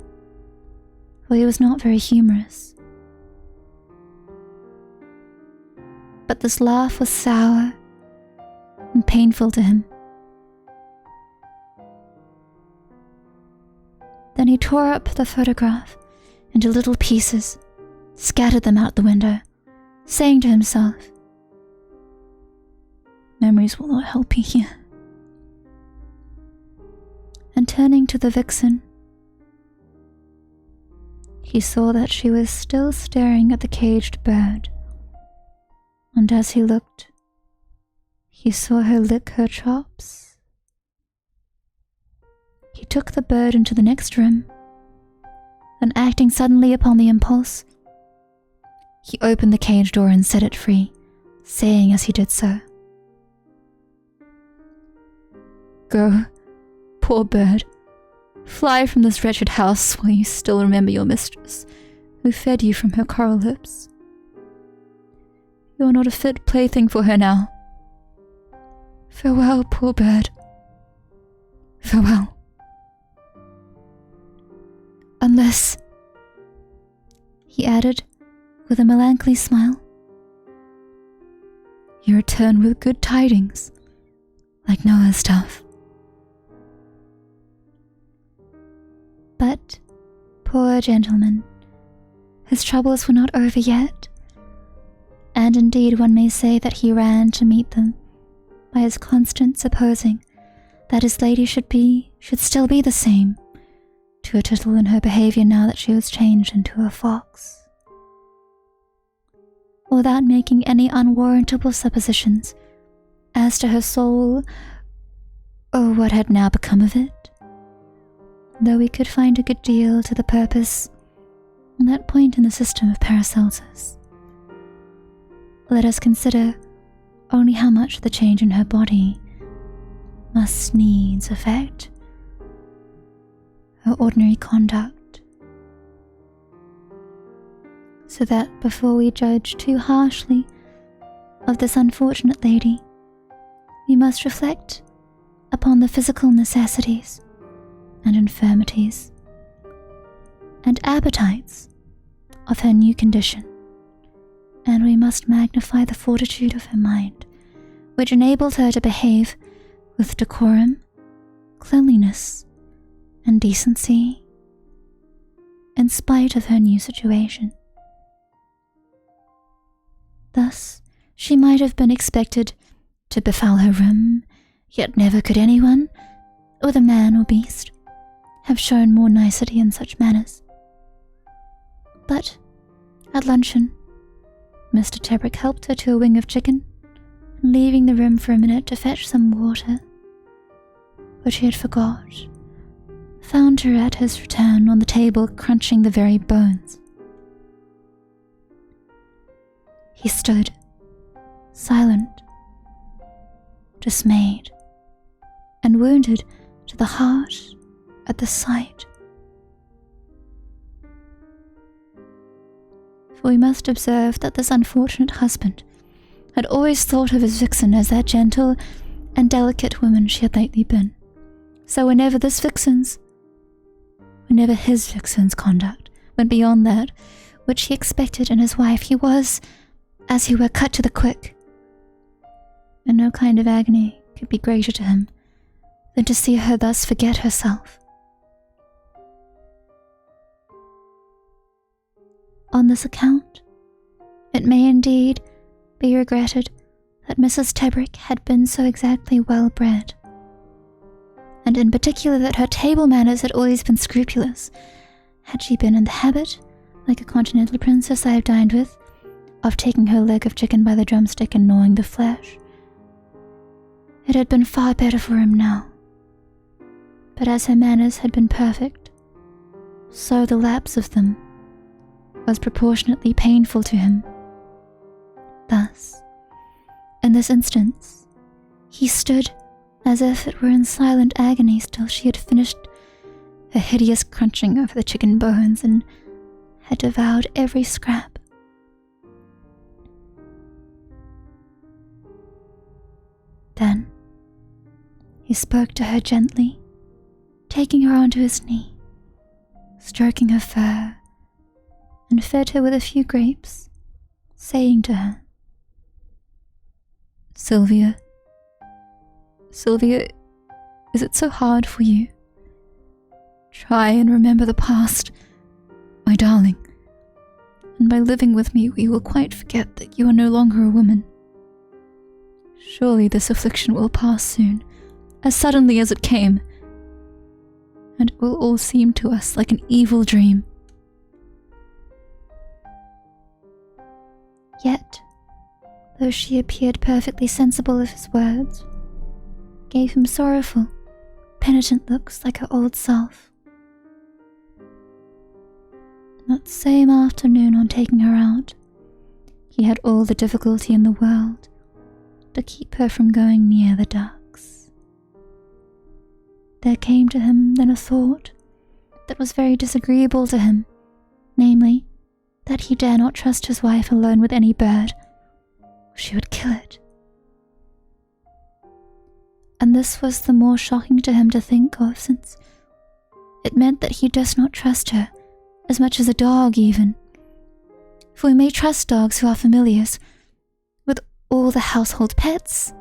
for he was not very humorous. But this laugh was sour and painful to him. Then he tore up the photograph into little pieces, scattered them out the window, saying to himself, "Memories will not help you here." And turning to the vixen, he saw that she was still staring at the caged bird, and as he looked, he saw her lick her chops. He took the bird into the next room, then acting suddenly upon the impulse, he opened the cage door and set it free, saying as he did so, "Go, poor bird, fly from this wretched house while you still remember your mistress, who fed you from her coral lips. You are not a fit plaything for her now. Farewell, poor bird. Farewell. Unless," he added with a melancholy smile, "you return with good tidings, like Noah's dove." But, poor gentleman, his troubles were not over yet, and indeed one may say that he ran to meet them by his constant supposing that his lady should still be the same, to a tittle in her behaviour now that she was changed into a fox. Without making any unwarrantable suppositions as to her soul or what had now become of it, though we could find a good deal to the purpose on that point in the system of Paracelsus, let us consider only how much the change in her body must needs affect her ordinary conduct, so that before we judge too harshly of this unfortunate lady, we must reflect upon the physical necessities and infirmities and appetites of her new condition, and we must magnify the fortitude of her mind, which enabled her to behave with decorum, cleanliness, and decency, in spite of her new situation. Thus, she might have been expected to befoul her room, yet never could anyone, whether man or beast, have shown more nicety in such manners. But, at luncheon, Mr. Tebrick helped her to a wing of chicken, and leaving the room for a minute to fetch some water, which he had forgot, found her at his return on the table crunching the very bones. He stood, silent, dismayed, and wounded to the heart at the sight. For we must observe that this unfortunate husband had always thought of his vixen as that gentle and delicate woman she had lately been. So whenever his vixen's conduct went beyond that which he expected in his wife, he was, as he were, cut to the quick, and no kind of agony could be greater to him than to see her thus forget herself. On this account, it may indeed be regretted that Mrs. Tebrick had been so exactly well bred, and in particular that her table manners had always been scrupulous. Had she been in the habit, like a continental princess I have dined with, of taking her leg of chicken by the drumstick and gnawing the flesh, it had been far better for him now. But as her manners had been perfect, so the lapse of them was proportionately painful to him. Thus, this instance, he stood as if it were in silent agony till she had finished her hideous crunching over the chicken bones and had devoured every scrap. Then he spoke to her gently, taking her onto his knee, stroking her fur, and fed her with a few grapes, saying to her, Sylvia, is it so hard for you? Try and remember the past, my darling, and by living with me we will quite forget that you are no longer a woman. Surely this affliction will pass soon, as suddenly as it came, and it will all seem to us like an evil dream. Yet, though she appeared perfectly sensible of his words, gave him sorrowful, penitent looks like her old self. That same afternoon, on taking her out, he had all the difficulty in the world to keep her from going near the ducks. There came to him then a thought that was very disagreeable to him, namely, that he dare not trust his wife alone with any bird, or she would kill it. And this was the more shocking to him to think of, since it meant that he durst not trust her as much as a dog even. For we may trust dogs who are familiars with all the household pets.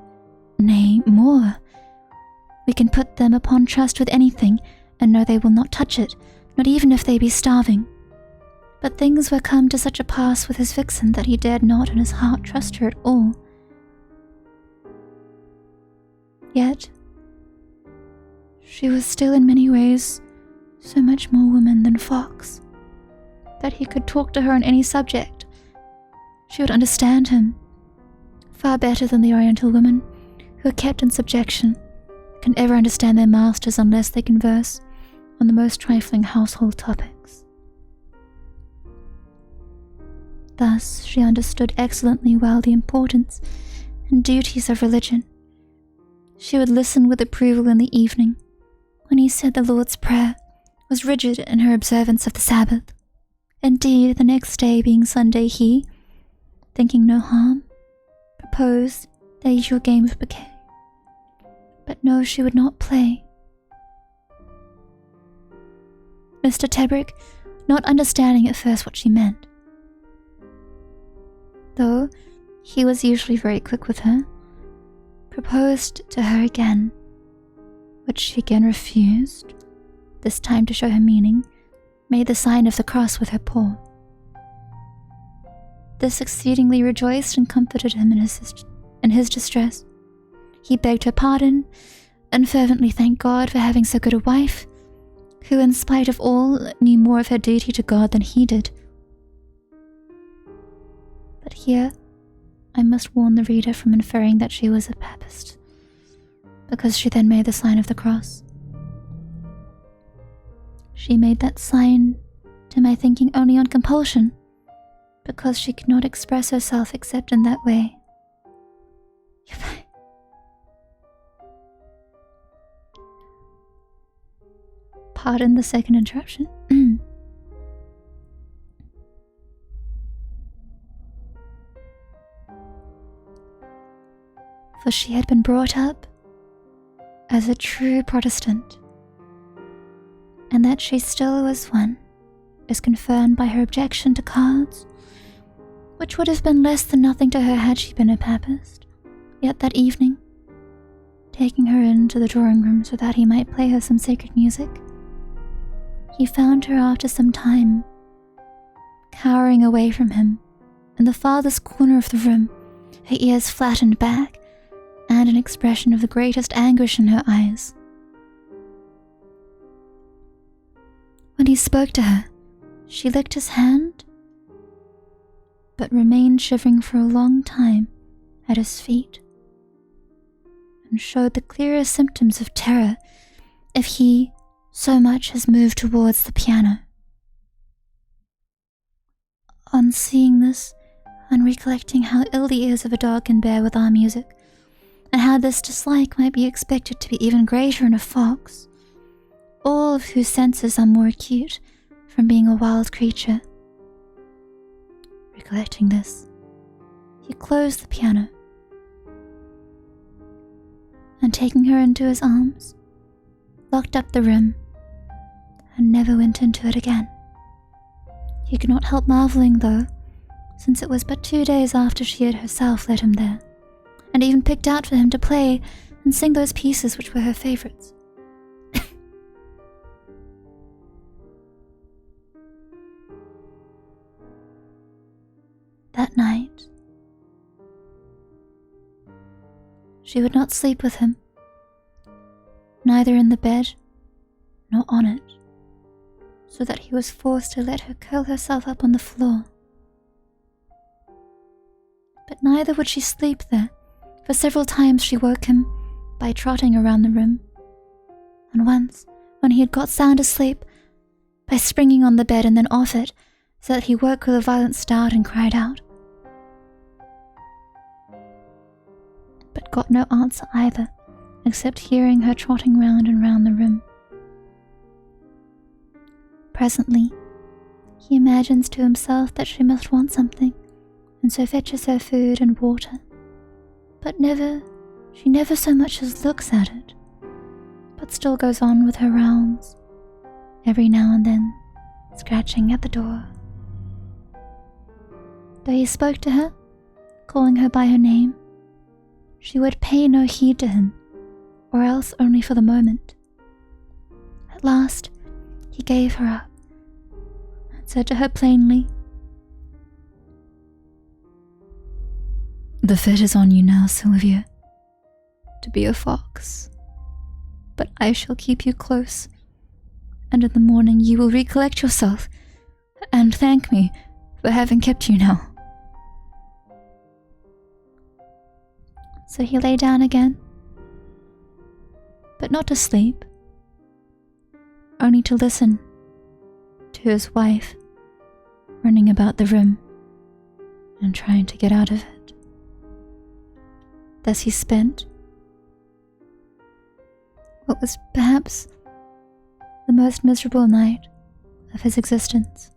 Nay, more. We can put them upon trust with anything, and know they will not touch it, not even if they be starving. But things were come to such a pass with his vixen that he dared not in his heart trust her at all. Yet, she was still in many ways so much more woman than fox, that he could talk to her on any subject. She would understand him, far better than the Oriental women, who are kept in subjection, can ever understand their masters unless they converse on the most trifling household topics. Thus she understood excellently well the importance and duties of religion. She would listen with approval in the evening, when he said the Lord's Prayer, was rigid in her observance of the Sabbath. Indeed, the next day being Sunday, he, thinking no harm, proposed their usual game of bouquet. But no, she would not play. Mr. Tebrick, not understanding at first what she meant, though he was usually very quick with her, proposed to her again, which she again refused, this time to show her meaning, made the sign of the cross with her paw. This exceedingly rejoiced and comforted him in his distress. He begged her pardon, and fervently thanked God for having so good a wife, who in spite of all knew more of her duty to God than he did. But here I must warn the reader from inferring that she was a Papist, because she then made the sign of the cross. She made that sign, to my thinking, only on compulsion, because she could not express herself except in that way. Pardon the second interruption. For she had been brought up as a true Protestant, and that she still was one is confirmed by her objection to cards, which would have been less than nothing to her had she been a Papist. Yet that evening, taking her into the drawing room so that he might play her some sacred music, he found her after some time cowering away from him in the farthest corner of the room, her ears flattened back, and an expression of the greatest anguish in her eyes. When he spoke to her, she licked his hand, but remained shivering for a long time at his feet, and showed the clearest symptoms of terror if he so much as moved towards the piano. On seeing this, when recollecting how ill the ears of a dog can bear with our music, and how this dislike might be expected to be even greater in a fox, all of whose senses are more acute from being a wild creature. Recollecting this, he closed the piano, and taking her into his arms, locked up the room, and never went into it again. He could not help marveling, though, since it was but 2 days after she had herself led him there, and even picked out for him to play and sing those pieces which were her favorites. That night, she would not sleep with him, neither in the bed nor on it, so that he was forced to let her curl herself up on the floor. But neither would she sleep there, for several times she woke him by trotting around the room, and once, when he had got sound asleep, by springing on the bed and then off it, so that he woke with a violent start and cried out, but got no answer either, except hearing her trotting round and round the room. Presently, he imagines to himself that she must want something, and so fetches her food and water, but she never so much as looks at it, but still goes on with her rounds, every now and then scratching at the door. Though he spoke to her, calling her by her name, she would pay no heed to him, or else only for the moment. At last, he gave her up, and said to her plainly, "The fit is on you now, Sylvia, to be a fox, but I shall keep you close, and in the morning you will recollect yourself, and thank me for having kept you now." So he lay down again, but not to sleep, only to listen to his wife running about the room and trying to get out of it. Thus he spent what was perhaps the most miserable night of his existence.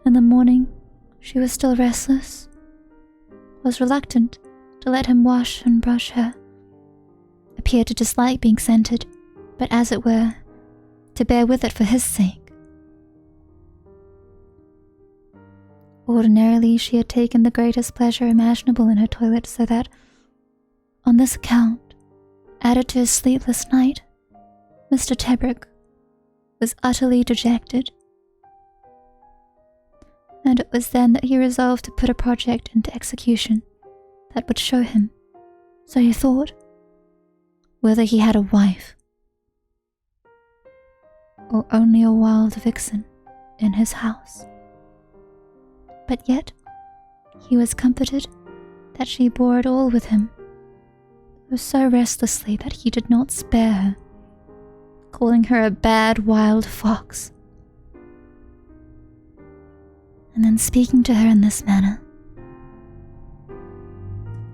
In the morning, she was still restless, was reluctant to let him wash and brush her, appeared to dislike being scented, but as it were, to bear with it for his sake. Ordinarily, she had taken the greatest pleasure imaginable in her toilet, so that, on this account, added to his sleepless night, Mr. Tebrick was utterly dejected. And it was then that he resolved to put a project into execution that would show him, so he thought, whether he had a wife, or only a wild vixen in his house. But yet he was comforted that she bore it all with him, though so restlessly that he did not spare her, calling her a bad wild fox, and then speaking to her in this manner.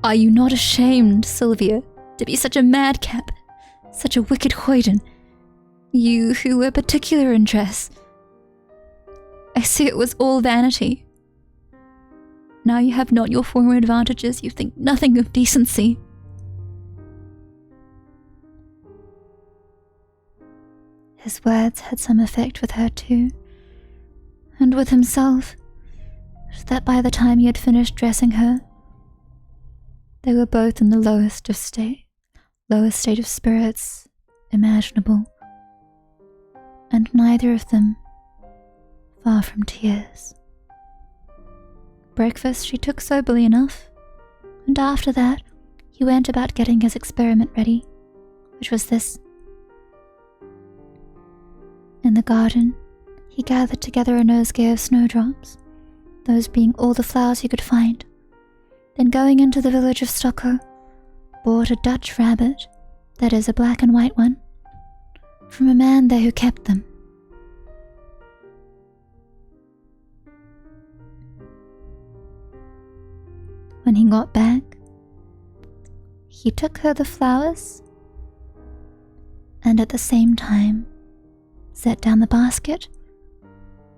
"Are you not ashamed, Sylvia, to be such a madcap, such a wicked hoyden, you who were particular in dress? I see it was all vanity. Now you have not your former advantages, you think nothing of decency." His words had some effect with her too, and with himself, so that by the time he had finished dressing her, they were both in the lowest state of spirits imaginable, and neither of them far from tears. Breakfast she took soberly enough, and after that he went about getting his experiment ready, which was this. In the garden, he gathered together a nosegay of snowdrops, those being all the flowers he could find. Then going into the village of Stockholm, bought a Dutch rabbit, that is a black and white one, from a man there who kept them. When he got back, he took her the flowers and at the same time set down the basket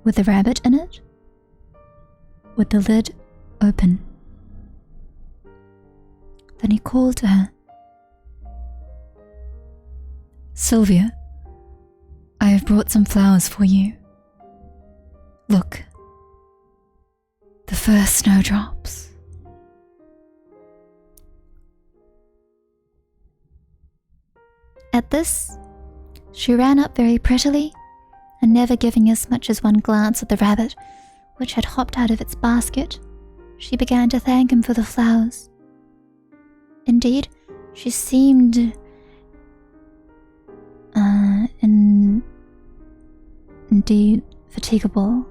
with the rabbit in it, with the lid open. Then he called to her. "Sylvia, I have brought some flowers for you. Look, the first snowdrops." At this, she ran up very prettily, and never giving as much as one glance at the rabbit, which had hopped out of its basket, she began to thank him for the flowers. Indeed, she seemed fatigable.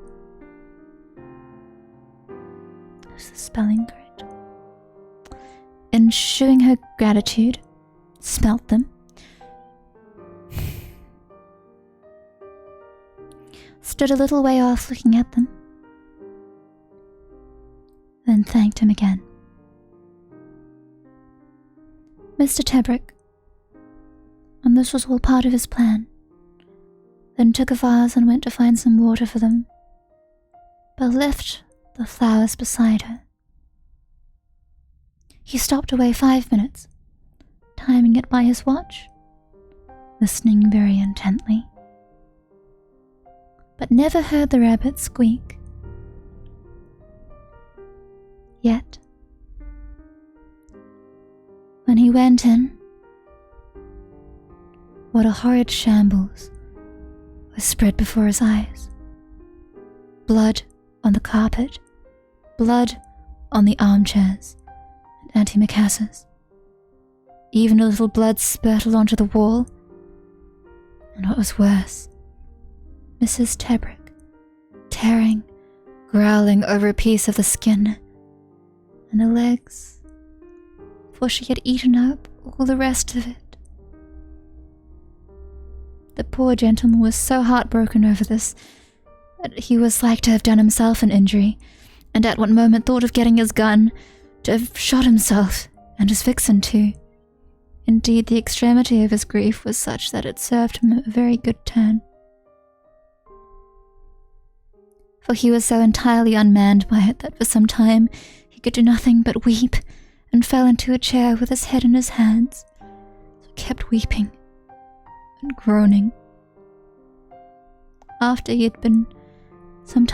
Is the spelling correct? In showing her gratitude, smelt them, stood a little way off looking at them, then thanked him again. Mr. Tebrick, and this was all part of his plan, then took a vase and went to find some water for them, but left the flowers beside her. He stopped away 5 minutes, timing it by his watch, listening very intently, but never heard the rabbit squeak. Yet, when he went in, what a horrid shambles was spread before his eyes. Blood on the carpet, blood on the armchairs and antimacassars. Even a little blood spurtled onto the wall. And what was worse, Mrs. Tebrick, tearing, growling over a piece of the skin and the legs, for she had eaten up all the rest of it. The poor gentleman was so heartbroken over this that he was like to have done himself an injury, and at one moment thought of getting his gun to have shot himself and his vixen too. Indeed, the extremity of his grief was such that it served him a very good turn, for he was so entirely unmanned by it that for some time he could do nothing but weep, and fell into a chair with his head in his hands. He kept weeping and groaning. After he had been some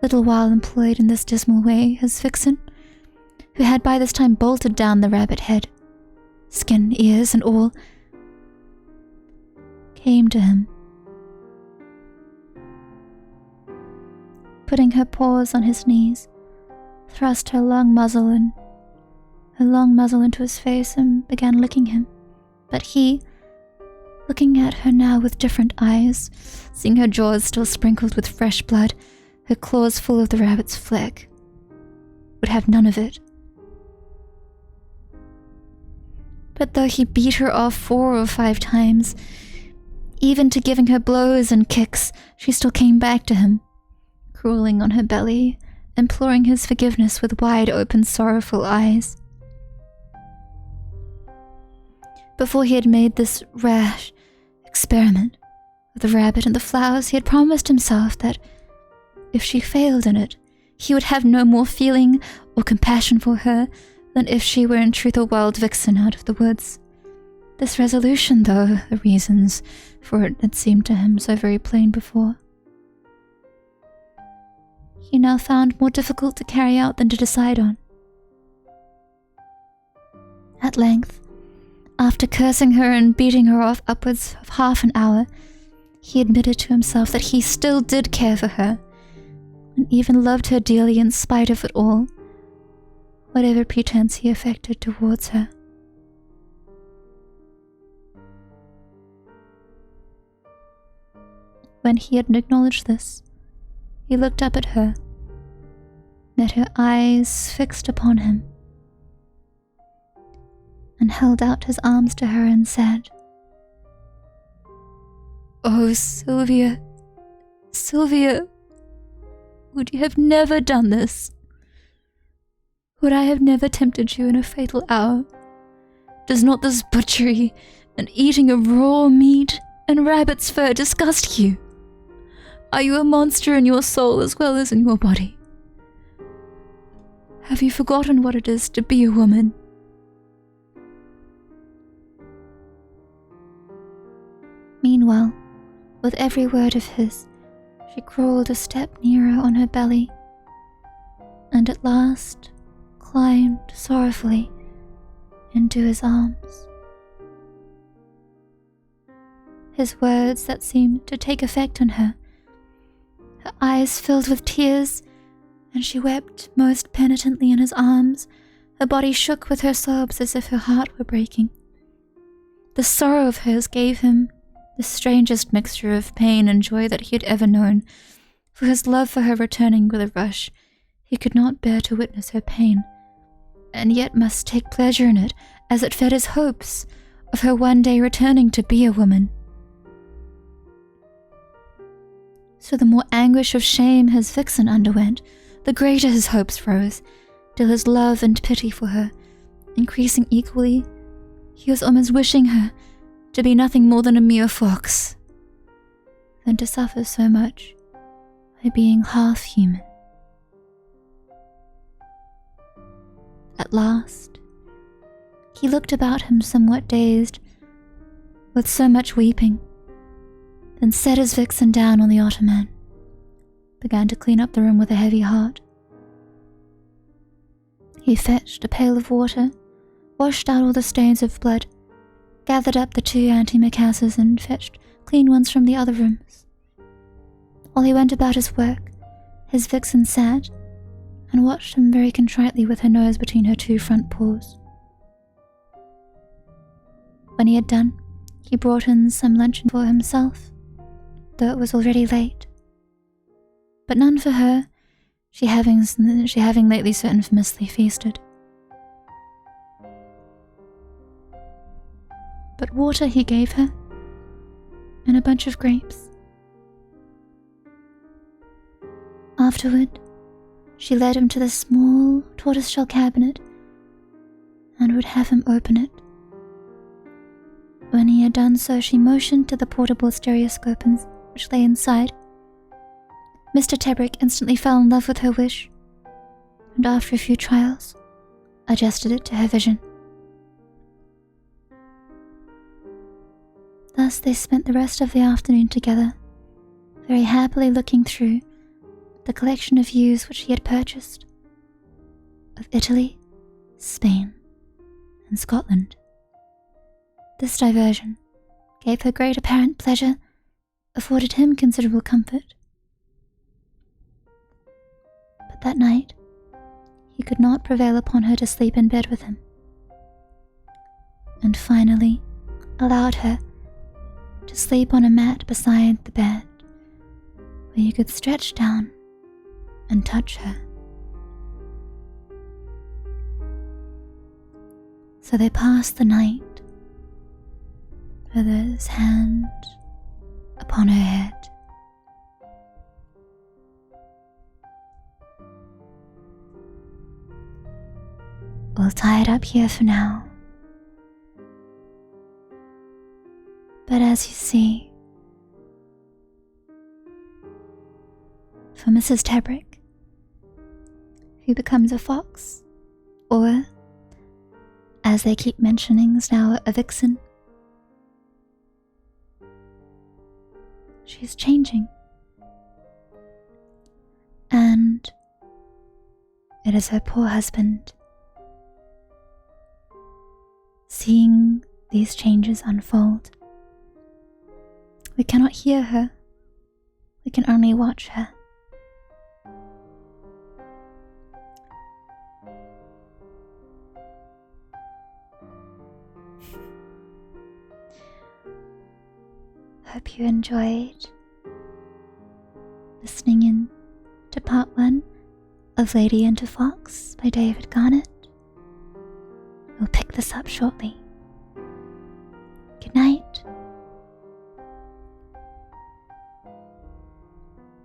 little while employed in this dismal way, his vixen, who had by this time bolted down the rabbit head, skin, ears, and all, came to him. Putting her paws on his knees, thrust her long muzzle into his face and began licking him. But he, looking at her now with different eyes, seeing her jaws still sprinkled with fresh blood, her claws full of the rabbit's fleck, would have none of it. But though he beat her off 4 or 5 times, even to giving her blows and kicks, she still came back to him, crawling on her belly, imploring his forgiveness with wide-open, sorrowful eyes. Before he had made this rash experiment with the rabbit and the flowers, he had promised himself that if she failed in it, he would have no more feeling or compassion for her than if she were in truth a wild vixen out of the woods. This resolution, though the reasons for it had seemed to him so very plain before, he now found more difficult to carry out than to decide on. At length, after cursing her and beating her off upwards of half an hour, he admitted to himself that he still did care for her, and even loved her dearly in spite of it all, whatever pretense he affected towards her. When he had acknowledged this, he looked up at her, met her eyes fixed upon him, and held out his arms to her and said, "Oh, Sylvia, Sylvia, would you have never done this? would I have never tempted you in a fatal hour? Does not this butchery and eating of raw meat and rabbit's fur disgust you? Are you a monster in your soul as well as in your body? Have you forgotten what it is to be a woman? Meanwhile, with every word of his, she crawled a step nearer on her belly, and at last climbed sorrowfully into his arms. His words that seemed to take effect on her. Her eyes filled with tears, and she wept most penitently in his arms. Her body shook with her sobs as if her heart were breaking. The sorrow of hers gave him the strangest mixture of pain and joy that he had ever known, for his love for her returning with a rush, he could not bear to witness her pain, and yet must take pleasure in it, as it fed his hopes of her one day returning to be a woman. So the more anguish of shame his vixen underwent, the greater his hopes rose, till his love and pity for her, increasing equally, he was almost wishing her to be nothing more than a mere fox, than to suffer so much by being half human. At last, he looked about him somewhat dazed, with so much weeping, then set his vixen down on the ottoman, began to clean up the room with a heavy heart. He fetched a pail of water, washed out all the stains of blood, gathered up the 2 antimacassars and fetched clean ones from the other rooms. While he went about his work, his vixen sat and watched him very contritely with her nose between her 2 front paws. When he had done, he brought in some luncheon for himself, though it was already late. But none for her, she having lately so infamously feasted. But water he gave her, and a bunch of grapes. Afterward, she led him to the small tortoiseshell cabinet and would have him open it. When he had done so, she motioned to the portable stereoscope which lay inside. Mr. Tebrick instantly fell in love with her wish, and after a few trials, adjusted it to her vision. Thus they spent the rest of the afternoon together, very happily looking through the collection of views which he had purchased, of Italy, Spain, and Scotland. This diversion gave her great apparent pleasure, afforded him considerable comfort. But that night, he could not prevail upon her to sleep in bed with him, and finally allowed her to sleep on a mat beside the bed, where you could stretch down and touch her. So they passed the night, with his hand upon her head. We'll tie it up here for now. But as you see, for Mrs. Tebrick, who becomes a fox, or, as they keep mentioning, is now a vixen, she's changing. And it is her poor husband, seeing these changes unfold. We cannot hear her, we can only watch her. Hope you enjoyed listening in to part 1 of Lady and the Fox by David Garnett. We'll pick this up shortly. Good night.